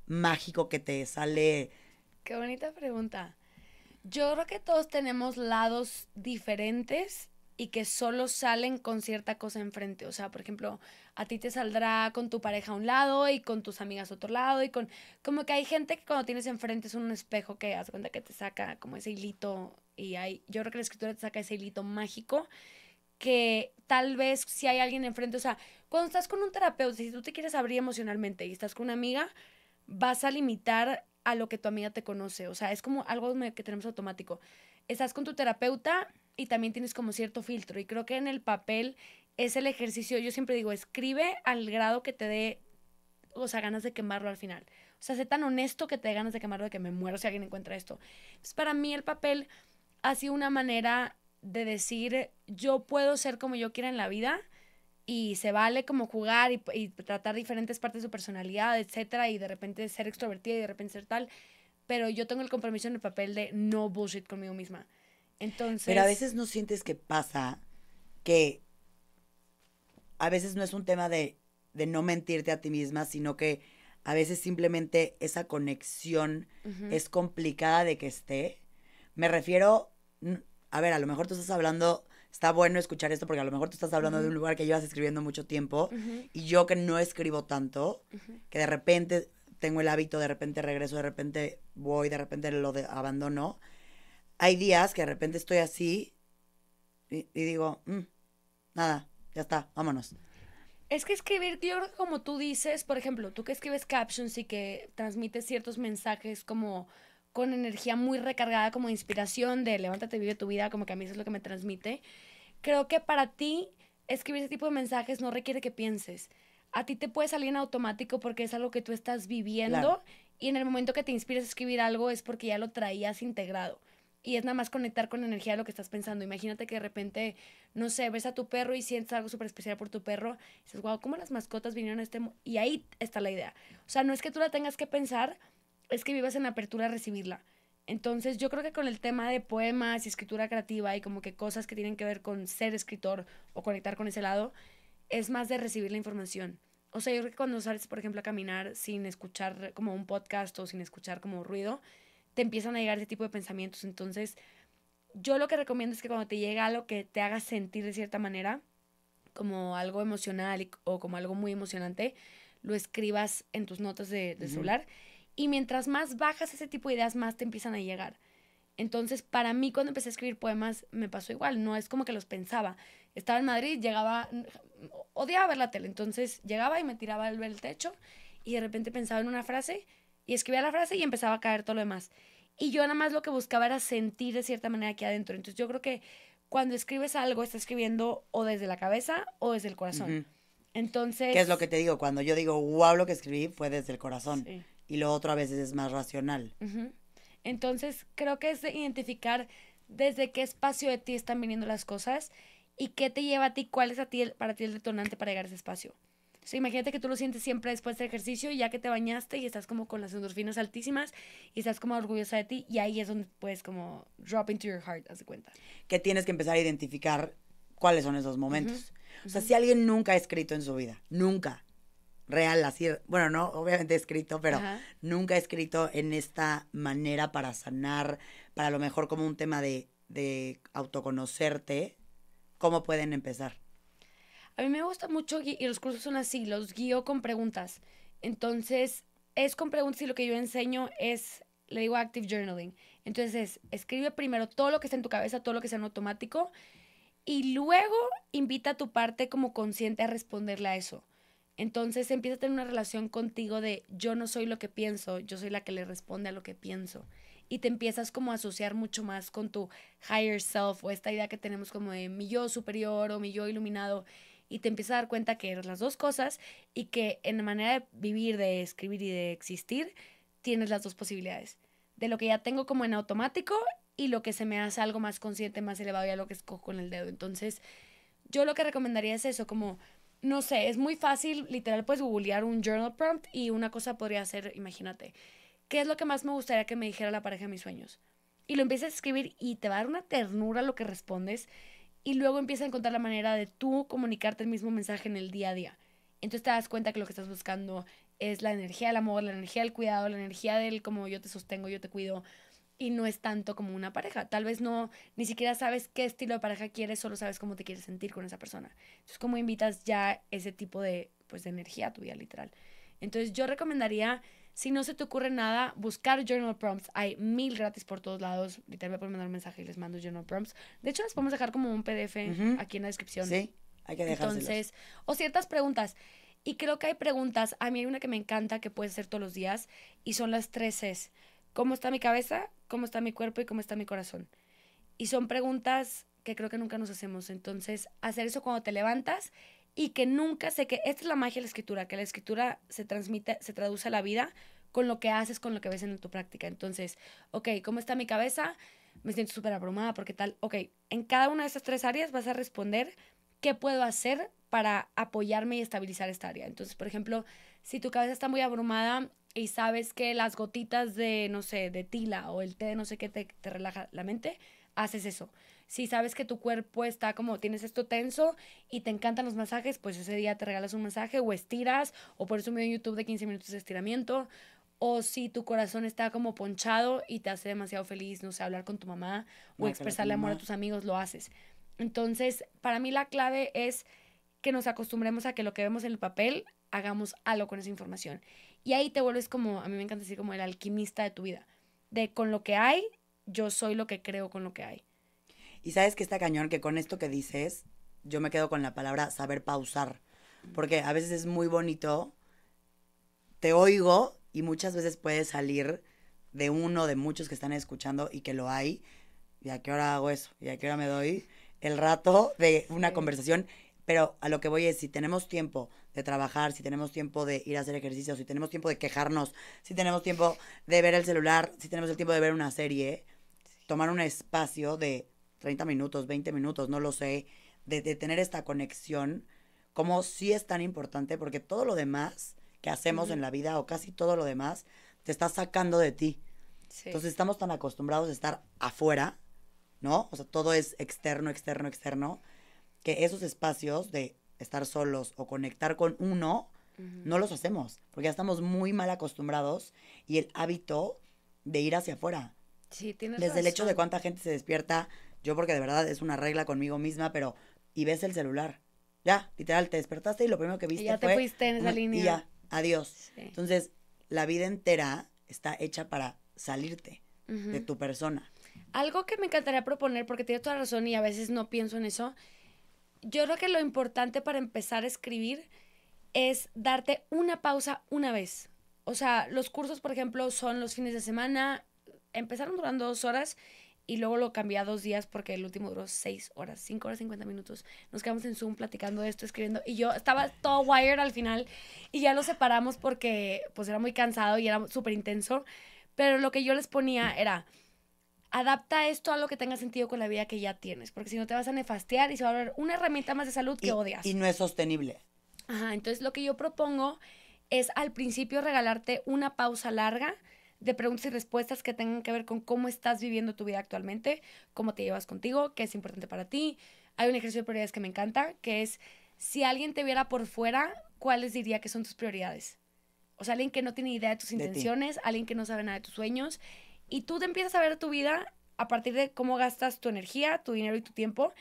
mágico que te sale? Qué bonita pregunta. Yo creo que todos tenemos lados diferentes y que solo salen con cierta cosa enfrente. O sea, por ejemplo, a ti te saldrá con tu pareja a un lado y con tus amigas a otro lado y con... Como que hay gente que cuando tienes enfrente es un espejo que hace cuenta que te saca como ese hilito y hay... Yo creo que la escritura te saca ese hilito mágico que tal vez si hay alguien enfrente, o sea, cuando estás con un terapeuta, si tú te quieres abrir emocionalmente y estás con una amiga, vas a limitar a lo que tu amiga te conoce. O sea, es como algo que tenemos automático. Estás con tu terapeuta y también tienes como cierto filtro. Y creo que en el papel es el ejercicio. Yo siempre digo, escribe al grado que te dé, o sea, ganas de quemarlo al final. O sea, sé tan honesto que te dé ganas de quemarlo de que me muero si alguien encuentra esto. Entonces, para mí el papel ha sido una manera de decir, yo puedo ser como yo quiera en la vida y se vale como jugar y tratar diferentes partes de su personalidad, etcétera, y de repente ser extrovertida y de repente ser tal, pero yo tengo el compromiso en el papel de no bullshit conmigo misma. Pero a Entonces, veces no sientes que pasa que a veces no es un tema de no mentirte a ti misma, sino que a veces simplemente esa conexión es complicada de que esté. Me refiero, a ver, a lo mejor tú estás hablando, está bueno escuchar esto porque a lo mejor tú estás hablando de un lugar que llevas escribiendo mucho tiempo y yo que no escribo tanto, que de repente tengo el hábito, de repente regreso, de repente voy, de repente abandono. Hay días que de repente estoy así y digo, nada, ya está, vámonos. es que escribir, yo creo que como tú dices, por ejemplo, tú que escribes captions y que transmites ciertos mensajes como con energía muy recargada, como de inspiración, de levántate, vive tu vida, como que a mí eso es lo que me transmite. Creo que para ti escribir ese tipo de mensajes no requiere que pienses. A ti te puede salir en automático porque es algo que tú estás viviendo Claro. y en el momento que te inspires a escribir algo es porque ya lo traías integrado. Y es nada más conectar con la energía de lo que estás pensando. Imagínate que de repente, no sé, ves a tu perro y sientes algo súper especial por tu perro. Y dices, wow, ¿cómo las mascotas vinieron a este Y ahí está la idea. O sea, no es que tú la tengas que pensar, es que vivas en apertura a recibirla. Entonces, yo creo que con el tema de poemas y escritura creativa y como que cosas que tienen que ver con ser escritor o conectar con ese lado, es más de recibir la información. O sea, yo creo que cuando sales, por ejemplo, a caminar sin escuchar como un podcast o sin escuchar como ruido, te empiezan a llegar ese tipo de pensamientos. Entonces, yo lo que recomiendo es que cuando te llega algo que te haga sentir de cierta manera, como algo emocional o como algo muy emocionante, lo escribas en tus notas de celular. Y mientras más bajas ese tipo de ideas, más te empiezan a llegar. Entonces, para mí, cuando empecé a escribir poemas, me pasó igual. No es como que los pensaba. Estaba en Madrid, llegaba, odiaba ver la tele. Entonces, llegaba y me tiraba al ver el techo y de repente pensaba en una frase y escribía la frase y empezaba a caer todo lo demás. Y yo nada más lo que buscaba era sentir de cierta manera aquí adentro. Entonces, yo creo que cuando escribes algo, estás escribiendo o desde la cabeza o desde el corazón. Entonces... ¿Qué es lo que te digo? Cuando yo digo, wow, lo que escribí fue desde el corazón. Sí. Y lo otro a veces es más racional. Entonces, creo que es de identificar desde qué espacio de ti están viniendo las cosas y qué te lleva a ti, cuál es para ti el detonante para llegar a ese espacio. O sea, imagínate que tú lo sientes siempre después del ejercicio y ya que te bañaste y estás como con las endorfinas altísimas y estás como orgullosa de ti y ahí es donde puedes como drop into your heart, haz de cuenta. Que tienes que empezar a identificar cuáles son esos momentos. O sea, si alguien nunca ha escrito en su vida, nunca, real, así, bueno, no, obviamente he escrito, pero nunca he escrito en esta manera para sanar, para a lo mejor como un tema de autoconocerte, ¿cómo pueden empezar? A mí me gusta mucho y los cursos son así, los guío con preguntas. Entonces, es con preguntas y lo que yo enseño es, le digo active journaling. Entonces, escribe primero todo lo que está en tu cabeza, todo lo que sea en automático y luego invita a tu parte como consciente a responderle a eso. Entonces empieza a tener una relación contigo de yo no soy lo que pienso, yo soy la que le responde a lo que pienso. Y te empiezas como a asociar mucho más con tu higher self o esta idea que tenemos como de mi yo superior o mi yo iluminado. Y te empiezas a dar cuenta que eres las dos cosas y que en la manera de vivir, de escribir y de existir, tienes las dos posibilidades. De lo que ya tengo como en automático y lo que se me hace algo más consciente, más elevado, ya lo que escojo con el dedo. Entonces, yo lo que recomendaría es eso, como, no sé, es muy fácil, literal, puedes googlear un journal prompt y una cosa podría ser, imagínate, ¿qué es lo que más me gustaría que me dijera la pareja de mis sueños? Y lo empiezas a escribir y te va a dar una ternura lo que respondes y luego empiezas a encontrar la manera de tú comunicarte el mismo mensaje en el día a día. Entonces te das cuenta que lo que estás buscando es la energía del amor, la energía del cuidado, la energía del como yo te sostengo, yo te cuido, y no es tanto como una pareja. Tal vez no, ni siquiera sabes qué estilo de pareja quieres, solo sabes cómo te quieres sentir con esa persona. Entonces, ¿cómo invitas ya ese tipo de, pues, de energía a tu vida, literal? Entonces, yo recomendaría, si no se te ocurre nada, buscar journal prompts. Hay 1000 gratis por todos lados. Literal, me pueden mandar un mensaje y les mando journal prompts. De hecho, les podemos dejar como un PDF aquí en la descripción. Sí, hay que dejárselos. Entonces, o ciertas preguntas. Y creo que hay preguntas, a mí hay una que me encanta que puedes hacer todos los días y son las 3 Cs. ¿Cómo está mi cabeza? ¿Cómo está mi cuerpo? ¿Y cómo está mi corazón? Y son preguntas que creo que nunca nos hacemos. Entonces, hacer eso cuando te levantas y que nunca sé que esta es la magia de la escritura, que la escritura se transmite, se traduce a la vida con lo que haces, con lo que ves en tu práctica. Entonces, ok, ¿cómo está mi cabeza? Me siento súper abrumada porque tal. Ok, en cada una de estas 3 áreas vas a responder qué puedo hacer para apoyarme y estabilizar esta área. Entonces, por ejemplo, si tu cabeza está muy abrumada y sabes que las gotitas de, no sé, de tila o el té de no sé qué te relaja la mente, haces eso. Si sabes que tu cuerpo está como, tienes esto tenso y te encantan los masajes, pues ese día te regalas un masaje o estiras o pones un video en YouTube de 15 minutos de estiramiento. O si tu corazón está como ponchado y te hace demasiado feliz, no sé, hablar con tu mamá o expresarle amor a tus amigos, lo haces. Entonces, para mí la clave es que nos acostumbremos a que lo que vemos en el papel, hagamos algo con esa información. Y ahí te vuelves como, a mí me encanta decir, como el alquimista de tu vida. De con lo que hay, yo soy lo que creo con lo que hay. Y sabes que está cañón, que con esto que dices, yo me quedo con la palabra saber pausar. Porque a veces es muy bonito, te oigo y muchas veces puede salir de uno de muchos que están escuchando y que lo hay. ¿Y a qué hora hago eso? ¿Y a qué hora me doy el rato de una conversación? Pero a lo que voy es, si tenemos tiempo de trabajar, si tenemos tiempo de ir a hacer ejercicio, si tenemos tiempo de quejarnos, si tenemos tiempo de ver el celular, si tenemos el tiempo de ver una serie, tomar un espacio de 30 minutos, 20 minutos, no lo sé, de tener esta conexión, como sí es tan importante, porque todo lo demás que hacemos en la vida, o casi todo lo demás, te está sacando de ti. Sí. Entonces estamos tan acostumbrados a estar afuera, ¿no? O sea, todo es externo, externo, externo, que esos espacios de estar solos o conectar con uno, no los hacemos, porque ya estamos muy mal acostumbrados y el hábito de ir hacia afuera. Sí, tienes Desde el hecho de razón. cuánta gente se despierta, yo porque de verdad es una regla conmigo misma, pero y ves el celular. Ya, literal, te despertaste y lo primero que Y viste ya te fue fuiste en esa y línea. ya, adiós. Sí. Entonces, la vida entera está hecha para salirte de tu persona. Algo que me encantaría proponer, porque tienes toda razón y a veces no pienso en eso, yo creo que lo importante para empezar a escribir es darte una pausa una vez. O sea, los cursos, por ejemplo, son los fines de semana, empezaron durando 2 horas y luego lo cambié a 2 días porque el último duró 6 horas, 5 horas 50 minutos. Nos quedamos en Zoom platicando de esto, escribiendo y yo estaba todo wired al final y ya lo separamos porque pues era muy cansado y era súper intenso. Pero lo que yo les ponía era, adapta esto a lo que tenga sentido con la vida que ya tienes, porque si no te vas a nefastear y se va a volver una herramienta más de salud que odias. Y no es sostenible. Ajá, entonces lo que yo propongo es al principio regalarte una pausa larga de preguntas y respuestas que tengan que ver con cómo estás viviendo tu vida actualmente, cómo te llevas contigo, qué es importante para ti. Hay un ejercicio de prioridades que me encanta, que es si alguien te viera por fuera, ¿cuáles diría que son tus prioridades? O sea, alguien que no tiene idea de tus intenciones, alguien que no sabe nada de tus sueños, y tú te empiezas a ver tu vida a partir de cómo gastas tu energía, tu dinero y tu tiempo,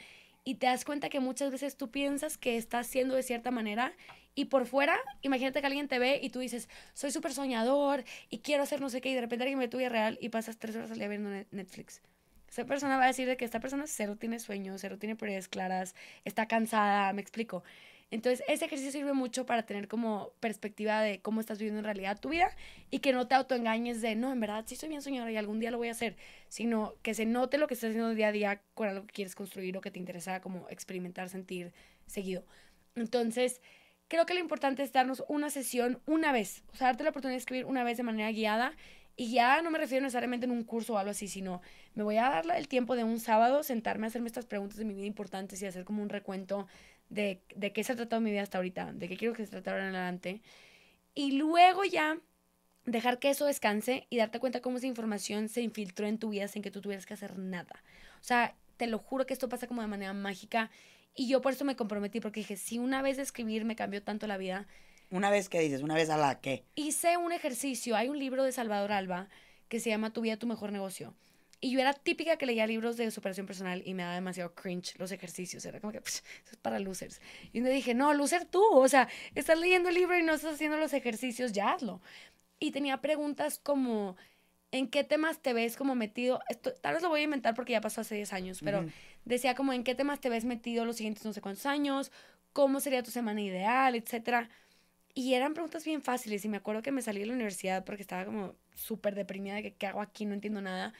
y te das cuenta que muchas veces tú piensas que estás siendo de cierta manera y por fuera, imagínate que alguien te ve y tú dices, soy súper soñador y quiero hacer no sé qué, y de repente alguien ve tu vida real y pasas 3 horas al día viendo Netflix. Esa persona va a decir de que esta persona cero tiene sueños, cero tiene prioridades claras, está cansada, me explico. Entonces, ese ejercicio sirve mucho para tener como perspectiva de cómo estás viviendo en realidad tu vida y que no te autoengañes de, no, en verdad sí soy bien soñadora y algún día lo voy a hacer, sino que se note lo que estás haciendo día a día con algo que quieres construir o que te interesa como experimentar, sentir seguido. Entonces, creo que lo importante es darnos una sesión una vez, o sea, darte la oportunidad de escribir una vez de manera guiada. Y ya no me refiero necesariamente en un curso o algo así, sino me voy a dar el tiempo de un sábado, sentarme a hacerme estas preguntas de mi vida importantes y hacer como un recuento de qué se ha tratado mi vida hasta ahorita, de qué quiero que se trate ahora en adelante. Y luego ya dejar que eso descanse y darte cuenta cómo esa información se infiltró en tu vida sin que tú tuvieras que hacer nada. O sea, te lo juro que esto pasa como de manera mágica y yo por eso me comprometí porque dije, si una vez de escribir me cambió tanto la vida. Una vez que dices, una vez a la que. Hice un ejercicio, hay un libro de Salvador Alba que se llama Tu vida, tu mejor negocio. Y yo era típica que leía libros de superación personal y me daba demasiado cringe los ejercicios. Era como que, eso es para losers. Y me dije, no, loser tú. O sea, estás leyendo el libro y no estás haciendo los ejercicios, ya hazlo. Y tenía preguntas como, ¿en qué temas te ves como metido? Esto, tal vez lo voy a inventar porque ya pasó hace 10 años, pero decía como, ¿en qué temas te ves metido los siguientes no sé cuántos años? ¿Cómo sería tu semana ideal? Etcétera. Y eran preguntas bien fáciles y me acuerdo que me salí de la universidad porque estaba como súper deprimida de que qué hago aquí, no entiendo nada.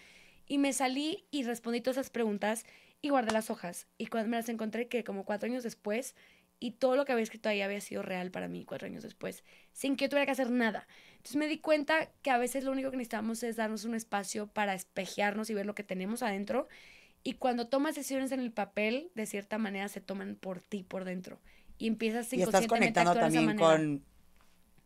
Y me salí y respondí todas esas preguntas y guardé las hojas. Y cuando me las encontré que como 4 años después y todo lo que había escrito ahí había sido real para mí 4 años después, sin que yo tuviera que hacer nada. Entonces me di cuenta que a veces lo único que necesitamos es darnos un espacio para espejearnos y ver lo que tenemos adentro. Y cuando tomas decisiones en el papel, de cierta manera se toman por ti, por dentro. Y empiezas Y estás inconscientemente a conectando actuar de esa también manera. con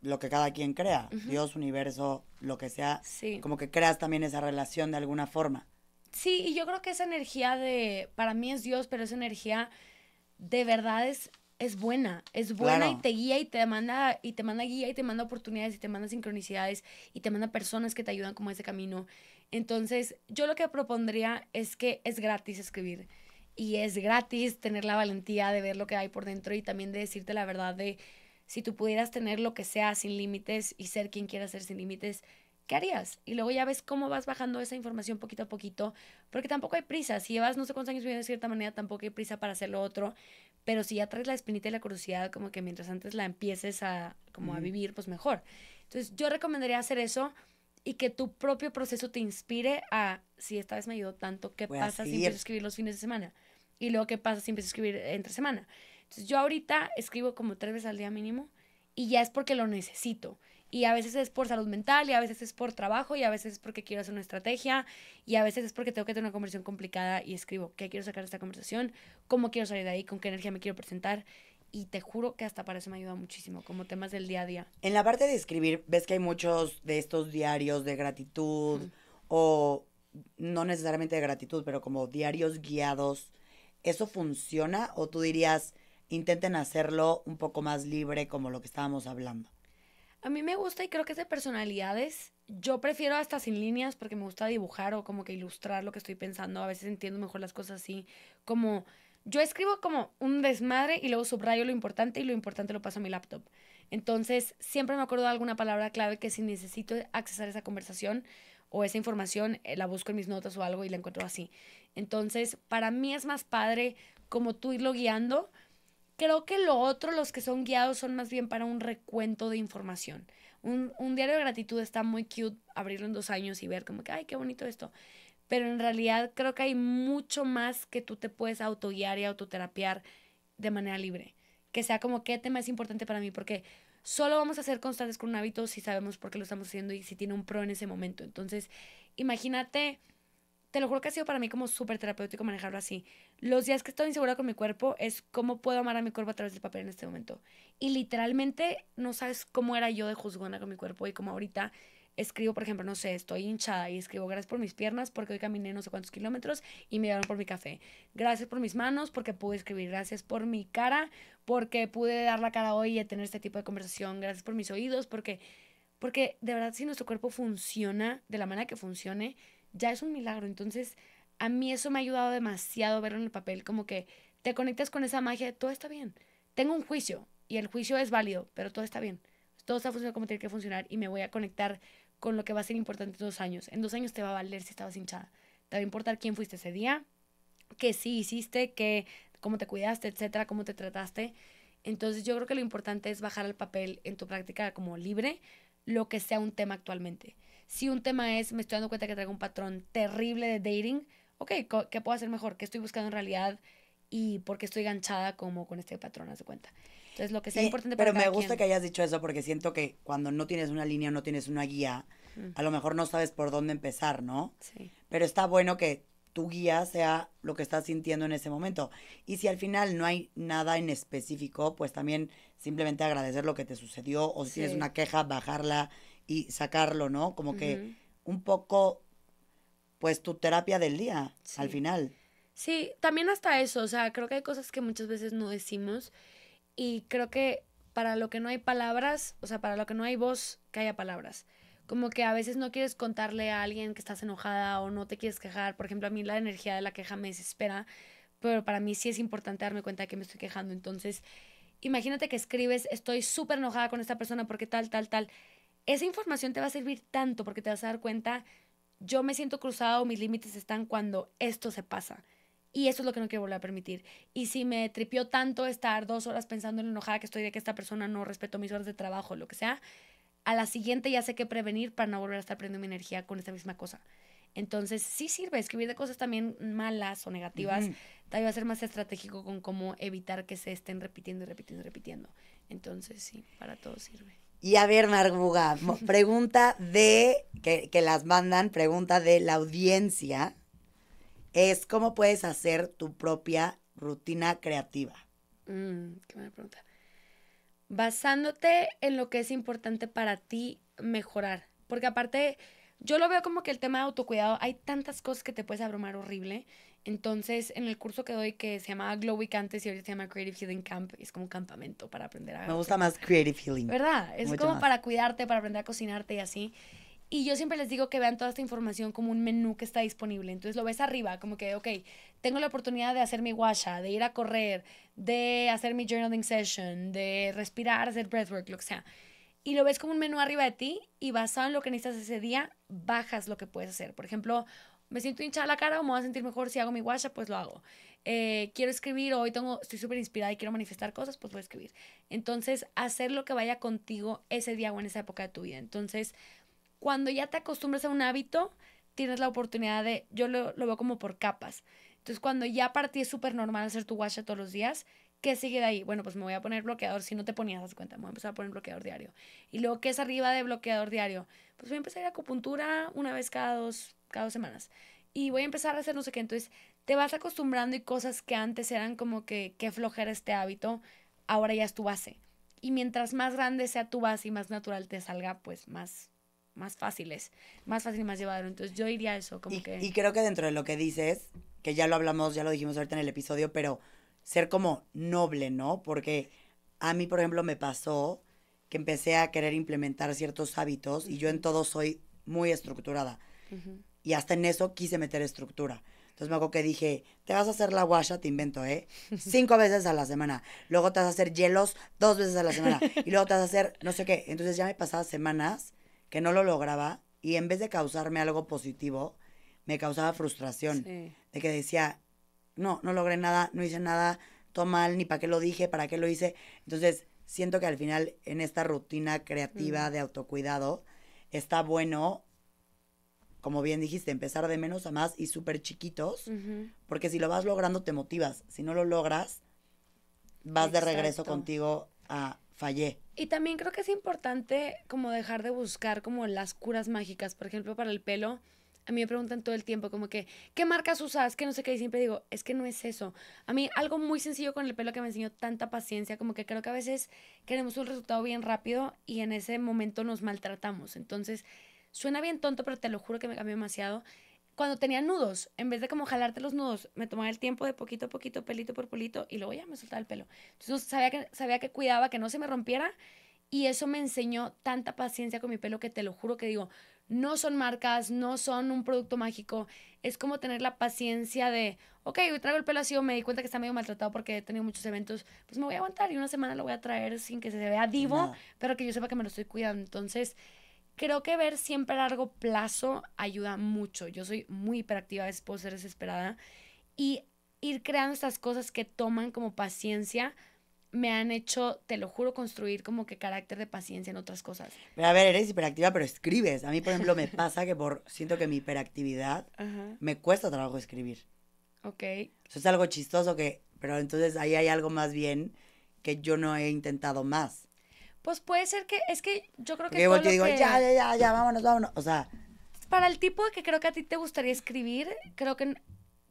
lo que cada quien crea, Dios, universo, lo que sea, Sí. como que creas también esa relación de alguna forma. Sí, y yo creo que esa energía de, para mí es Dios, pero esa energía de verdad es buena Claro. y te guía y te manda guía y te manda oportunidades y te manda sincronicidades y te manda personas que te ayudan como ese camino. Entonces, yo lo que propondría es que es gratis escribir y es gratis tener la valentía de ver lo que hay por dentro y también de decirte la verdad de si tú pudieras tener lo que sea sin límites y ser quien quieras ser sin límites, ¿qué harías? Y luego ya ves cómo vas bajando esa información poquito a poquito, porque tampoco hay prisa. Si llevas no sé cuántos años viviendo de cierta manera, tampoco hay prisa para hacer lo otro. Pero si ya traes la espinita y la curiosidad, como que mientras antes la empieces como a vivir, pues mejor. Entonces, yo recomendaría hacer eso y que tu propio proceso te inspire a, si esta vez me ayudó tanto, ¿qué Voy a pasa si seguir. empiezo a escribir los fines de semana? Y luego, ¿qué pasa si empiezo a escribir entre semana? Entonces yo ahorita escribo como 3 veces al día mínimo y ya es porque lo necesito. Y a veces es por salud mental, y a veces es por trabajo, y a veces es porque quiero hacer una estrategia, y a veces es porque tengo que tener una conversación complicada y escribo qué quiero sacar de esta conversación, cómo quiero salir de ahí, con qué energía me quiero presentar. Y te juro que hasta para eso me ayuda muchísimo, como temas del día a día. En la parte de escribir, ves que hay muchos de estos diarios de gratitud o no necesariamente de gratitud, pero como diarios guiados. ¿Eso funciona o tú dirías intenten hacerlo un poco más libre como lo que estábamos hablando? A mí me gusta y creo que es de personalidades. Yo prefiero hasta sin líneas porque me gusta dibujar o como que ilustrar lo que estoy pensando. A veces entiendo mejor las cosas así. Como yo escribo como un desmadre y luego subrayo lo importante y lo importante lo paso a mi laptop. Entonces siempre me acuerdo de alguna palabra clave que si necesito accesar esa conversación o esa información, la busco en mis notas o algo y la encuentro así. Entonces para mí es más padre como tú irlo guiando. Creo que lo otro, los que son guiados, son más bien para un recuento de información. Un diario de gratitud está muy cute abrirlo en 2 años y ver como que, ay, qué bonito esto. Pero en realidad creo que hay mucho más que tú te puedes autoguiar y autoterapiar de manera libre. Que sea como qué tema es importante para mí, porque solo vamos a ser constantes con un hábito si sabemos por qué lo estamos haciendo y si tiene un pro en ese momento. Entonces, imagínate, te lo juro que ha sido para mí como súper terapéutico manejarlo así. Los días que estoy insegura con mi cuerpo es cómo puedo amar a mi cuerpo a través del papel en este momento. Y literalmente no sabes cómo era yo de juzgona con mi cuerpo y como ahorita escribo, por ejemplo, no sé, estoy hinchada y escribo gracias por mis piernas porque hoy caminé no sé cuántos kilómetros y me dieron por mi café. Gracias por mis manos porque pude escribir. Gracias por mi cara porque pude dar la cara hoy y tener este tipo de conversación. Gracias por mis oídos porque de verdad si nuestro cuerpo funciona de la manera que funcione, ya es un milagro. Entonces, a mí eso me ha ayudado demasiado verlo en el papel, como que te conectas con esa magia de todo está bien. Tengo un juicio y el juicio es válido, pero todo está bien. Todo está funcionando como tiene que funcionar y me voy a conectar con lo que va a ser importante en 2 años. En 2 años te va a valer si estabas hinchada. Te va a importar quién fuiste ese día, qué sí hiciste, cómo te cuidaste, etcétera, cómo te trataste. Entonces yo creo que lo importante es bajar al papel en tu práctica como libre lo que sea un tema actualmente. Si un tema es, me estoy dando cuenta que traigo un patrón terrible de dating, ok, ¿qué puedo hacer mejor? ¿Qué estoy buscando en realidad? Y por qué estoy ganchada como con este patrón, haz de cuenta. Entonces, lo que sea importante para Pero me cada gusta quien. que hayas dicho eso porque siento que cuando no tienes una línea, no tienes una guía, Mm, a lo mejor no sabes por dónde empezar, ¿no? sí, Pero está bueno que tu guía sea lo que estás sintiendo en ese momento. Y si al final no hay nada en específico, pues también simplemente agradecer lo que te sucedió o si tienes sí. una queja, bajarla y sacarlo, ¿no? Como que Ujú, un poco, pues tu terapia del día, al sí. final. Sí, también hasta eso, o sea, creo que hay cosas que muchas veces no decimos y creo que para lo que no hay palabras, o sea, para lo que no hay voz, que haya palabras. Como que a veces no quieres contarle a alguien que estás enojada o no te quieres quejar. Por ejemplo, a mí la energía de la queja me desespera, pero para mí sí es importante darme cuenta de que me estoy quejando. Entonces, imagínate que escribes, estoy súper enojada con esta persona porque tal, tal, tal. Esa información te va a servir tanto porque te vas a dar cuenta, yo me siento cruzado, mis límites están cuando esto se pasa. Y eso es lo que no quiero volver a permitir. Y si me tripió tanto estar 2 horas pensando en lo enojada que estoy de que esta persona no respetó mis horas de trabajo, lo que sea, a la siguiente ya sé qué prevenir para no volver a estar perdiendo mi energía con esta misma cosa. Entonces, sí sirve escribir de cosas también malas o negativas. Ujú. Te ayuda a ser más estratégico con cómo evitar que se estén repitiendo y repitiendo y repitiendo. Entonces, sí, para todo sirve. Y a ver, Marguga, pregunta que las mandan, pregunta de la audiencia, es cómo puedes hacer tu propia rutina creativa. Qué buena pregunta. Basándote en lo que es importante para ti mejorar. Porque aparte, yo lo veo como que el tema de autocuidado, hay tantas cosas que te puedes abrumar horrible. Entonces, en el curso que doy, que se llamaba Glow Week antes y ahorita se llama Creative Healing Camp, es como un campamento para aprender Me a gusta más creative healing, ¿verdad? Es mucho como más. para cuidarte, para aprender a cocinarte y así. Y yo siempre les digo que vean toda esta información como un menú que está disponible. Entonces lo ves arriba, como que, ok, tengo la oportunidad de hacer mi washa, de ir a correr, de hacer mi journaling session, de respirar, hacer breathwork, lo que sea. Y lo ves como un menú arriba de ti y basado en lo que necesitas ese día, bajas lo que puedes hacer. Por ejemplo, me siento hinchada la cara o me voy a sentir mejor si hago mi washa, pues lo hago. Quiero escribir o hoy estoy súper inspirada y quiero manifestar cosas, pues voy a escribir. Entonces, hacer lo que vaya contigo ese día o en esa época de tu vida. Entonces, cuando ya te acostumbras a un hábito, tienes la oportunidad yo lo veo como por capas. Entonces, cuando ya para ti es súper normal hacer tu washa todos los días, ¿qué sigue de ahí? Bueno, pues me voy a poner bloqueador. Si no te ponías, das cuenta, me voy a empezar a poner bloqueador diario. Y luego, ¿qué es arriba de bloqueador diario? Pues voy a empezar a ir a acupuntura una vez cada dos semanas. Y voy a empezar a hacer no sé qué. Entonces, te vas acostumbrando y cosas que antes eran como que flojera este hábito, ahora ya es tu base. Y mientras más grande sea tu base y más natural te salga, pues más fácil es. Más fácil y más llevadero. Entonces, yo diría eso, como que... Y creo que dentro de lo que dices, que ya lo hablamos, ya lo dijimos ahorita en el episodio, pero ser como noble, ¿no? Porque a mí, por ejemplo, me pasó que empecé a querer implementar ciertos hábitos y yo en todo soy muy estructurada. Y hasta en eso quise meter estructura. Entonces me acuerdo que dije, te vas a hacer la guasha, te invento, 5 veces a la semana. Luego te vas a hacer hielos 2 veces a la semana. Y luego te vas a hacer no sé qué. Entonces ya me pasaba semanas que no lo lograba y en vez de causarme algo positivo, me causaba frustración. Sí. De que decía, no logré nada, no hice nada, todo mal, ni para qué lo dije, para qué lo hice. Entonces siento que al final en esta rutina creativa de autocuidado está bueno, como bien dijiste, empezar de menos a más y súper chiquitos, porque si lo vas logrando te motivas. Si no lo logras, vas de regreso Exacto. contigo a fallé. Y también creo que es importante como dejar de buscar como las curas mágicas. Por ejemplo, para el pelo, a mí me preguntan todo el tiempo como que, ¿qué marcas usas? Que no sé qué. Y siempre digo, es que no es eso. A mí algo muy sencillo con el pelo que me enseñó tanta paciencia, como que creo que a veces queremos un resultado bien rápido y en ese momento nos maltratamos. Entonces, suena bien tonto, pero te lo juro que me cambió demasiado. Cuando tenía nudos, en vez de como jalarte los nudos, me tomaba el tiempo de poquito a poquito, pelito por pelito, y luego ya me soltaba el pelo. Entonces sabía que cuidaba que no se me rompiera, y eso me enseñó tanta paciencia con mi pelo que te lo juro que digo, no son marcas, no son un producto mágico, es como tener la paciencia de, ok, hoy traigo el pelo así o me di cuenta que está medio maltratado porque he tenido muchos eventos, pues me voy a aguantar y una semana lo voy a traer sin que se vea divo, Nada. pero que yo sepa que me lo estoy cuidando. Entonces, creo que ver siempre a largo plazo ayuda mucho. Yo soy muy hiperactiva, a veces puedo ser desesperada. Y ir creando estas cosas que toman como paciencia me han hecho, te lo juro, construir como que carácter de paciencia en otras cosas. Pero a ver, eres hiperactiva, pero escribes. A mí, por ejemplo, me pasa que siento que mi hiperactividad Ajá. me cuesta trabajo escribir. Ok. Eso es algo chistoso pero entonces ahí hay algo más bien que yo no he intentado más. Pues puede ser que, es que yo creo que Porque yo todo volteo y lo digo, que... ya, vámonos. O sea, Para el tipo de que creo que a ti te gustaría escribir, creo que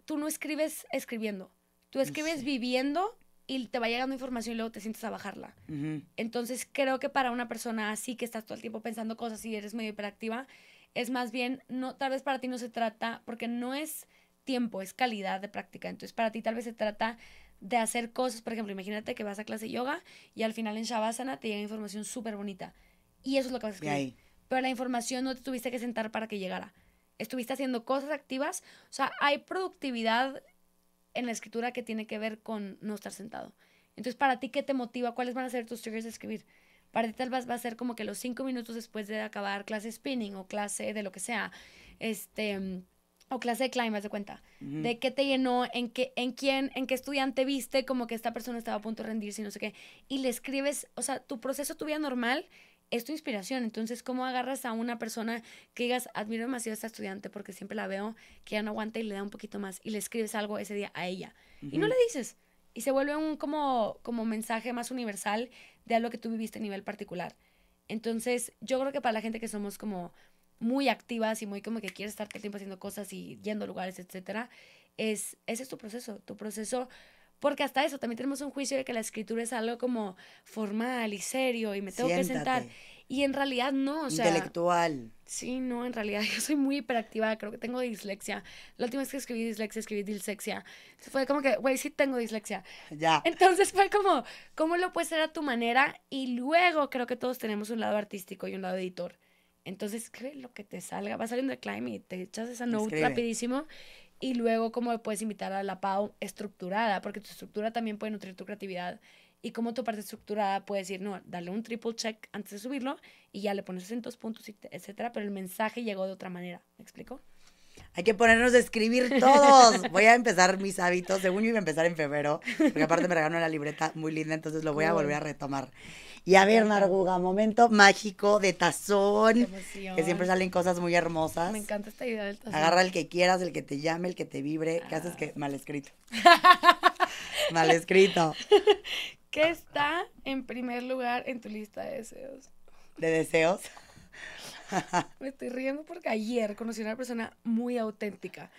tú no escribes escribiendo. Tú escribes sé. viviendo y te va llegando información y luego te sientes a bajarla. Entonces creo que para una persona así que estás todo el tiempo pensando cosas y eres medio hiperactiva, es más bien, no, tal vez para ti no se trata, porque no es tiempo, es calidad de práctica. Entonces para ti tal vez se trata de hacer cosas, por ejemplo, imagínate que vas a clase de yoga y al final en Shavasana te llega información súper bonita. Y eso es lo que vas a de escribir. ahí. Pero la información no te tuviste que sentar para que llegara. Estuviste haciendo cosas activas. O sea, hay productividad en la escritura que tiene que ver con no estar sentado. Entonces, para ti, ¿qué te motiva? ¿Cuáles van a ser tus triggers de escribir? Para ti tal vez va a ser como que los 5 minutos después de acabar clase spinning o clase de lo que sea, o clase de climb, haz de cuenta. De qué te llenó, en qué estudiante viste, como que esta persona estaba a punto de rendirse y no sé qué. Y le escribes, o sea, tu proceso, tu vida normal es tu inspiración. Entonces, ¿cómo agarras a una persona que digas, admiro demasiado a esta estudiante porque siempre la veo que ya no aguanta y le da un poquito más y le escribes algo ese día a ella? Y no le dices. Y se vuelve un como mensaje más universal de algo que tú viviste a nivel particular. Entonces, yo creo que para la gente que somos como muy activas y muy como que quieres estar todo el tiempo haciendo cosas y yendo a lugares, etcétera, ese es tu proceso, porque hasta eso, también tenemos un juicio de que la escritura es algo como formal y serio y me tengo que sentar. Siéntate. Y en realidad no, o sea, Intelectual. sí, no, en realidad yo soy muy hiperactiva, creo que tengo dislexia. La última vez que escribí dislexia, escribí dislexia. Fue como que, güey, sí tengo dislexia. Ya. Entonces fue como, ¿cómo lo puedes hacer a tu manera? Y luego creo que todos tenemos un lado artístico y un lado editor. Entonces escribe lo que te salga, vas saliendo de climb y te echas esa note Escribe. rapidísimo. Y luego cómo puedes invitar a la Pau estructurada, porque tu estructura también puede nutrir tu creatividad. Y como tu parte estructurada puede decir, no, darle un triple check antes de subirlo y ya le pones acentos, puntos, etcétera, pero el mensaje llegó de otra manera. ¿Me explico? Hay que ponernos a escribir todos. Voy a empezar mis hábitos. Según yo iba a empezar en febrero, porque aparte me regalaron una libreta muy linda, entonces lo voy a Cool. volver a retomar. Y a ver, Narguga, momento mágico de tazón, Qué emoción. que siempre salen cosas muy hermosas. Me encanta esta idea del tazón. Agarra el que quieras, el que te llame, el que te vibre. ¿Qué haces que mal escrito? Mal escrito. ¿Qué está en primer lugar en tu lista de deseos? ¿De deseos? Me estoy riendo porque ayer conocí a una persona muy auténtica.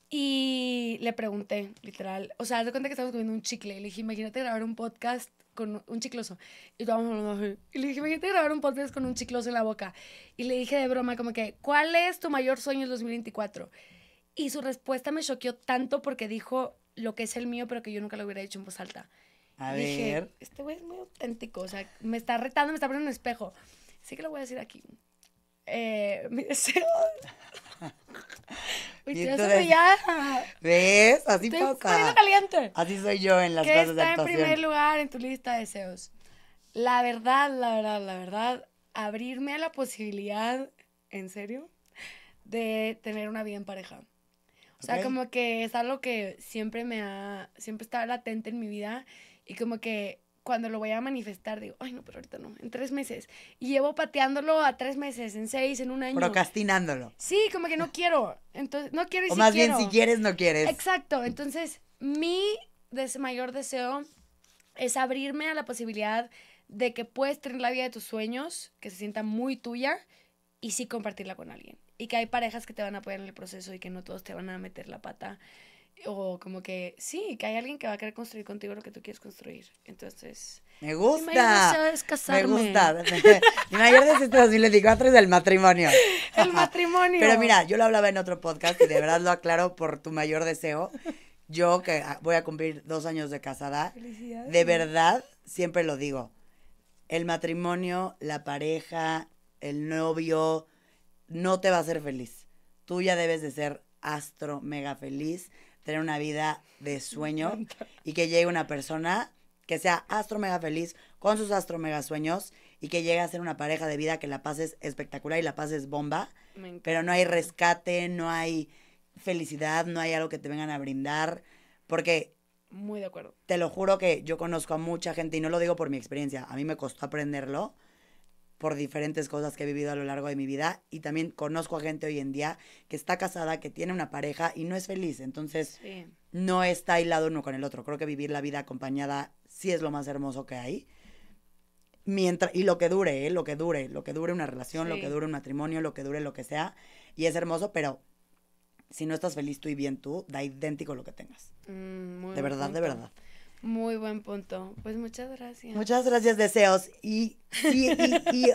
Y le pregunté, literal, o sea, haz de cuenta que estábamos comiendo un chicle. Y le dije, imagínate grabar un podcast con un chicloso. Y estábamos hablando así. Y le dije, imagínate grabar un podcast con un chicloso en la boca. Y le dije de broma, como que, ¿cuál es tu mayor sueño en 2024? Y su respuesta me choqueó tanto porque dijo lo que es el mío, pero que yo nunca lo hubiera dicho en voz alta. A Y dije, ver. este güey es muy auténtico, o sea, me está retando, me está poniendo un espejo. Sí que lo voy a decir aquí. Mi deseo... Uy, Y te tú vas a ya. ¿Ves? Así Estoy pasa. poniendo caliente. Así soy yo en las ¿Qué clases de está en primer actuación. lugar en tu lista de deseos? La verdad, abrirme a la posibilidad, ¿en serio? De tener una vida en pareja. O sea, Ok. como que es algo que siempre está latente en mi vida y como que cuando lo voy a manifestar digo, ay no, pero ahorita no, en 3 meses. Y llevo pateándolo a 3 meses, en 6, en un año. Procrastinándolo. Sí, como que no quiero. Entonces, no quiero y O sí más quiero. bien, si quieres, no quieres. Exacto. Entonces, mi mayor deseo es abrirme a la posibilidad de que puedes tener la vida de tus sueños, que se sienta muy tuya y sí compartirla con alguien. Y que hay parejas que te van a apoyar en el proceso y que no todos te van a meter la pata. O como que sí, que hay alguien que va a querer construir contigo lo que tú quieres construir. Entonces, Me mi mayor gusta. deseo es Me casarme. gusta. Mi mayor deseo este 2024 es el matrimonio. El matrimonio. Pero mira, yo lo hablaba en otro podcast y de verdad lo aclaro por tu mayor deseo. Yo que voy a cumplir 2 años de casada, Felicidades. de verdad, siempre lo digo. El matrimonio, la pareja, el novio, no te va a hacer feliz. Tú ya debes de ser astro mega feliz, tener una vida de sueño y que llegue una persona que sea astro mega feliz con sus astro mega sueños y que llegue a ser una pareja de vida que la pases espectacular y la pases bomba, Me encanta. pero no hay rescate, no hay felicidad, no hay algo que te vengan a brindar, porque Muy de acuerdo. te lo juro que yo conozco a mucha gente y no lo digo por mi experiencia, a mí me costó aprenderlo por diferentes cosas que he vivido a lo largo de mi vida y también conozco a gente hoy en día que está casada, que tiene una pareja y no es feliz, entonces Sí. no está aislado uno con el otro. Creo que vivir la vida acompañada sí es lo más hermoso que hay. Mientras, y lo que dure, lo que dure una relación, lo Sí. que dure un matrimonio, lo que dure lo que sea, y es hermoso, pero si no estás feliz tú y bien tú, da idéntico lo que tengas. Muy De buen verdad, de punto. verdad. Muy buen punto. Pues muchas gracias. Muchas gracias, deseos. Y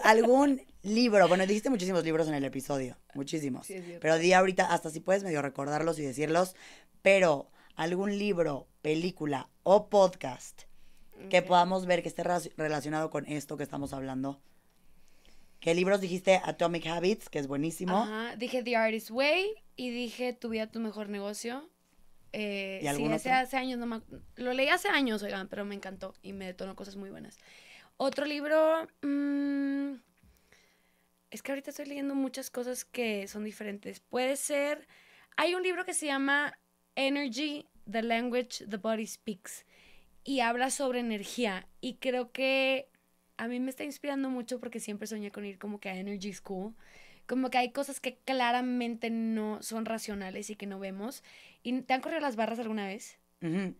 algún libro, bueno, dijiste muchísimos libros en el episodio, muchísimos. Sí, es cierto. Pero di ahorita, hasta si puedes medio recordarlos y decirlos, pero algún libro, película o podcast que Ok. podamos ver que esté relacionado con esto que estamos hablando. ¿Qué libros dijiste? Atomic Habits, que es buenísimo. Ajá, dije The Artist Way y dije Tu vida, tu mejor negocio. ¿Y Sí, algún ese otro? hace años, lo leí hace años, oigan, pero me encantó y me detonó cosas muy buenas. Otro libro, es que ahorita estoy leyendo muchas cosas que son diferentes. Puede ser, hay un libro que se llama Energy, The Language the Body Speaks y habla sobre energía y creo que a mí me está inspirando mucho porque siempre soñé con ir como que a Energy School. Como que hay cosas que claramente no son racionales y que no vemos. ¿Y te han corrido las barras alguna vez? Ujú.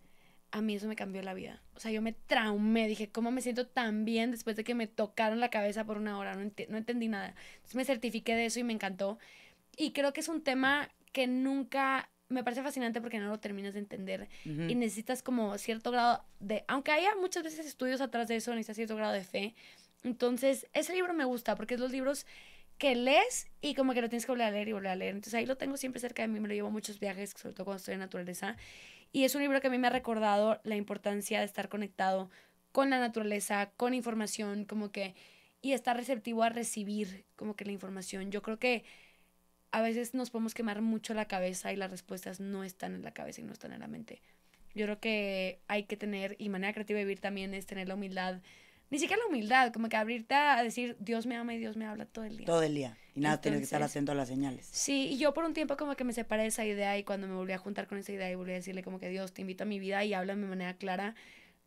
A mí eso me cambió la vida. O sea, yo me traumé. Dije, ¿cómo me siento tan bien después de que me tocaron la cabeza por 1 hora? No entendí nada. Entonces me certifiqué de eso y me encantó. Y creo que es un tema que nunca... Me parece fascinante porque no lo terminas de entender. Ujú. Y necesitas como cierto grado de... Aunque haya muchas veces estudios atrás de eso, necesitas cierto grado de fe. Entonces, ese libro me gusta porque es los libros que lees y como que lo tienes que volver a leer y volver a leer. Entonces ahí lo tengo siempre cerca de mí, me lo llevo a muchos viajes, sobre todo cuando estoy en naturaleza. Y es un libro que a mí me ha recordado la importancia de estar conectado con la naturaleza, con información, como que, y estar receptivo a recibir como que la información. Yo creo que a veces nos podemos quemar mucho la cabeza y las respuestas no están en la cabeza y no están en la mente. Yo creo que hay que tener, y manera creativa de vivir también es tener la humildad. Ni siquiera la humildad, como que abrirte a decir, Dios me ama y Dios me habla todo el día. Todo el día. Y nada, tienes que estar Entonces, atento a las señales. Sí, y yo por un tiempo como que me separé de esa idea y cuando me volví a juntar con esa idea y volví a decirle como que Dios te invito a mi vida y háblame de manera clara,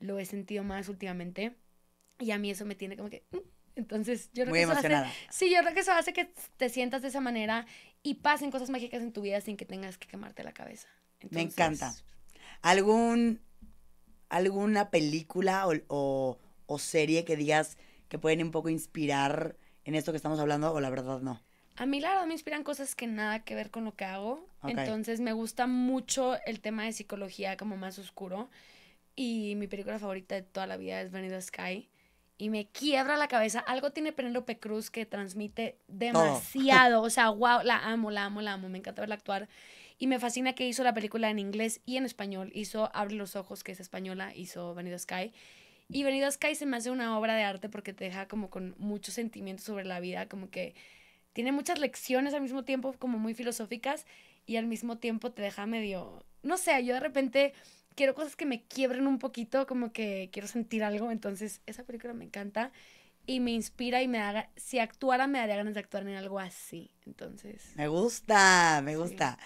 lo he sentido más últimamente y a mí eso me tiene como que... Entonces yo creo Muy que eso emocionada. hace... Sí, yo creo que eso hace que te sientas de esa manera y pasen cosas mágicas en tu vida sin que tengas que quemarte la cabeza. Me Entonces, encanta. ¿Algún alguna película o serie que digas que pueden un poco inspirar en esto que estamos hablando o la verdad no? A mí la verdad me inspiran cosas que nada que ver con lo que hago. Ok. Entonces me gusta mucho el tema de psicología como más oscuro. Y mi película favorita de toda la vida es Vanilla Sky. Y me quiebra la cabeza. Algo tiene Penélope Cruz que transmite Todo. demasiado. O sea, wow, la amo, la amo, la amo. Me encanta verla actuar. Y me fascina que hizo la película en inglés y en español. Hizo Abre los ojos, que es española. Hizo Vanilla Sky. Y Vanilla Sky se me hace una obra de arte porque te deja como con muchos sentimientos sobre la vida. Como que tiene muchas lecciones al mismo tiempo, como muy filosóficas. Y al mismo tiempo te deja medio... No sé, yo de repente quiero cosas que me quiebren un poquito, como que quiero sentir algo, entonces esa película me encanta y me inspira y me da, si actuara me daría ganas de actuar en algo así, entonces. Me gusta, me Sí. gusta.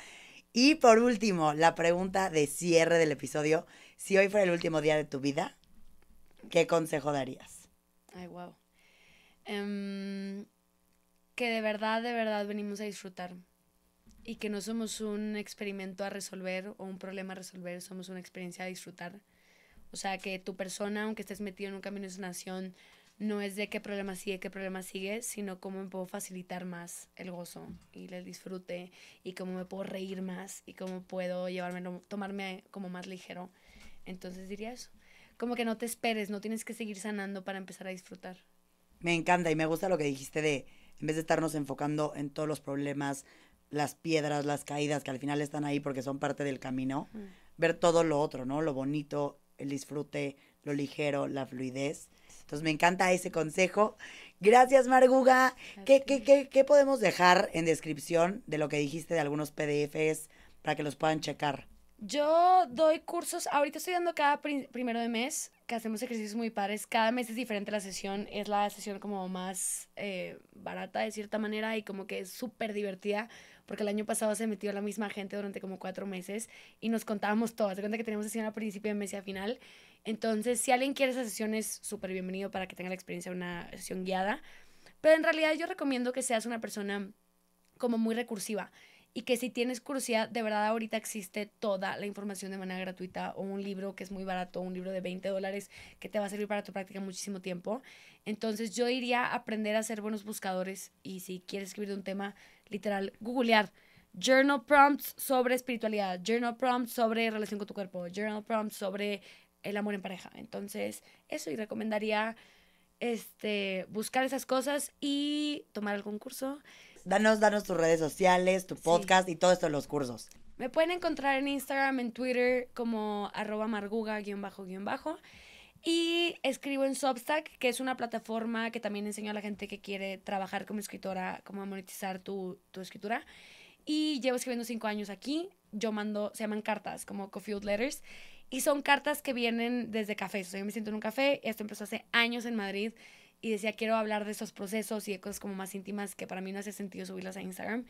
Y por último, la pregunta de cierre del episodio. Si hoy fuera el último día de tu vida, ¿qué consejo darías? Ay, wow. Que de verdad venimos a disfrutar y que no somos un experimento a resolver o un problema a resolver, somos una experiencia a disfrutar. O sea, que tu persona, aunque estés metido en un camino de sanación, no es de qué problema sigue, sino cómo me puedo facilitar más el gozo y el disfrute y cómo me puedo reír más y cómo puedo llevármelo, tomarme como más ligero. Entonces diría eso. Como que no te esperes, no tienes que seguir sanando para empezar a disfrutar. Me encanta y me gusta lo que dijiste de, en vez de estarnos enfocando en todos los problemas, las piedras, las caídas, que al final están ahí porque son parte del camino, ver todo lo otro, ¿no? Lo bonito, el disfrute, lo ligero, la fluidez. Entonces me encanta ese consejo. Gracias, Marguga. ¿Qué podemos dejar en descripción de lo que dijiste de algunos PDFs para que los puedan checar? Yo doy cursos, ahorita estoy dando cada primero de mes, que hacemos ejercicios muy padres. Cada mes es diferente la sesión, es la sesión como más barata de cierta manera y como que es súper divertida, porque el año pasado se metió la misma gente durante como 4 meses y nos contábamos todo. Se cuenta que teníamos sesión al principio de mes y al final. Entonces, si alguien quiere esa sesión es súper bienvenido para que tenga la experiencia de una sesión guiada. Pero en realidad yo recomiendo que seas una persona como muy recursiva y que si tienes curiosidad, de verdad ahorita existe toda la información de manera gratuita o un libro que es muy barato, un libro de $20 que te va a servir para tu práctica muchísimo tiempo. Entonces yo iría a aprender a ser buenos buscadores y si quieres escribir de un tema, literal, googlear journal prompts sobre espiritualidad, journal prompts sobre relación con tu cuerpo, journal prompts sobre el amor en pareja. Entonces eso y recomendaría buscar esas cosas y tomar algún curso. Danos tus redes sociales, tu podcast y todo esto de los cursos. Me pueden encontrar en Instagram, en Twitter como @marguga__. Y escribo en Substack, que es una plataforma que también enseño a la gente que quiere trabajar como escritora, cómo monetizar tu escritura. Y llevo escribiendo 5 años aquí. Yo mando, se llaman cartas, como Coffee Letters. Y son cartas que vienen desde cafés. O sea, yo me siento en un café. Esto empezó hace años en Madrid. Y decía, quiero hablar de esos procesos y de cosas como más íntimas que para mí no hace sentido subirlas a Instagram.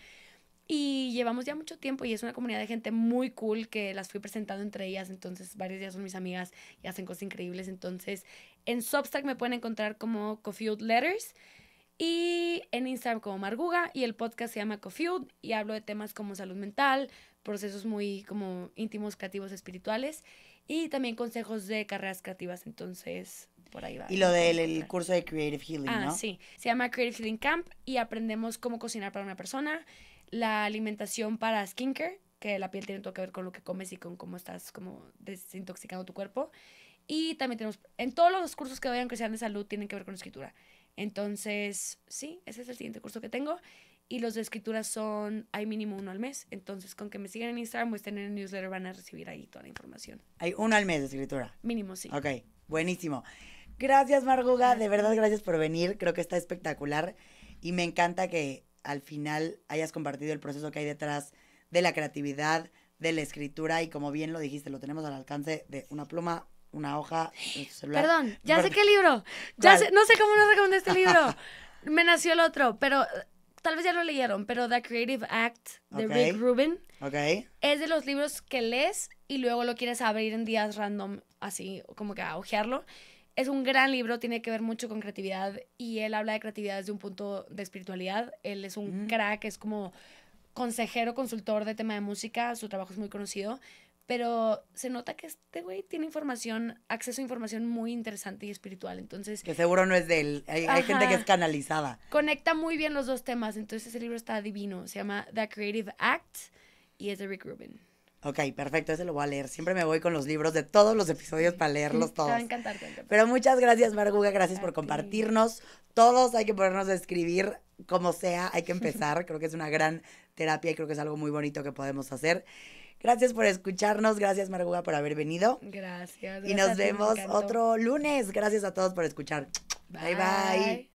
Y llevamos ya mucho tiempo y es una comunidad de gente muy cool que las fui presentando entre ellas. Entonces, varias de ellas son mis amigas y hacen cosas increíbles. Entonces, en Substack me pueden encontrar como Coffee Letters y en Instagram como Marguga. Y el podcast se llama Coffee y hablo de temas como salud mental, procesos muy como íntimos, creativos, espirituales y también consejos de carreras creativas. Entonces, por ahí va. Y lo del curso de Creative Healing, ¿no? Sí. Se llama Creative Healing Camp y aprendemos cómo cocinar para una persona, la alimentación para skincare, que la piel tiene todo que ver con lo que comes y con cómo estás como desintoxicando tu cuerpo. Y también tenemos, en todos los cursos que vayan que sean de salud tienen que ver con escritura. Entonces, sí, ese es el siguiente curso que tengo. Y los de escritura hay mínimo 1 al mes. Entonces, con que me sigan en Instagram o estén en el newsletter van a recibir ahí toda la información. Hay 1 al mes de escritura. Mínimo, sí. Ok, buenísimo. Gracias, Marguga. De verdad, gracias por venir. Creo que está espectacular. Y me encanta que al final hayas compartido el proceso que hay detrás de la creatividad, de la escritura. Y como bien lo dijiste, lo tenemos al alcance de una pluma, una hoja, un celular. Perdón, ya sé qué libro. No sé cómo no recomendé este libro. Me nació el otro, pero tal vez ya lo leyeron, pero The Creative Act de Rick Rubin. Es de los libros que lees y luego lo quieres abrir en días random, así como que a ojearlo. Es un gran libro, tiene que ver mucho con creatividad y él habla de creatividad desde un punto de espiritualidad. Él es un crack, es como consejero, consultor de tema de música, su trabajo es muy conocido, pero se nota que este güey tiene información, acceso a información muy interesante y espiritual, entonces... Que seguro no es de él, hay gente que es canalizada. Conecta muy bien los dos temas, entonces ese libro está divino, se llama The Creative Act y es de Rick Rubin. Ok, perfecto, ese lo voy a leer. Siempre me voy con los libros de todos los episodios para leerlos todos. Te va a encantar, te va a encantar. Pero muchas gracias, Marguga, gracias por ti. compartirnos. Todos hay que ponernos a escribir como sea, hay que empezar. Creo que es una gran terapia y creo que es algo muy bonito que podemos hacer. Gracias por escucharnos, gracias, Marguga, por haber venido. Gracias. Y nos vemos otro lunes. Gracias a todos por escuchar. Bye, bye.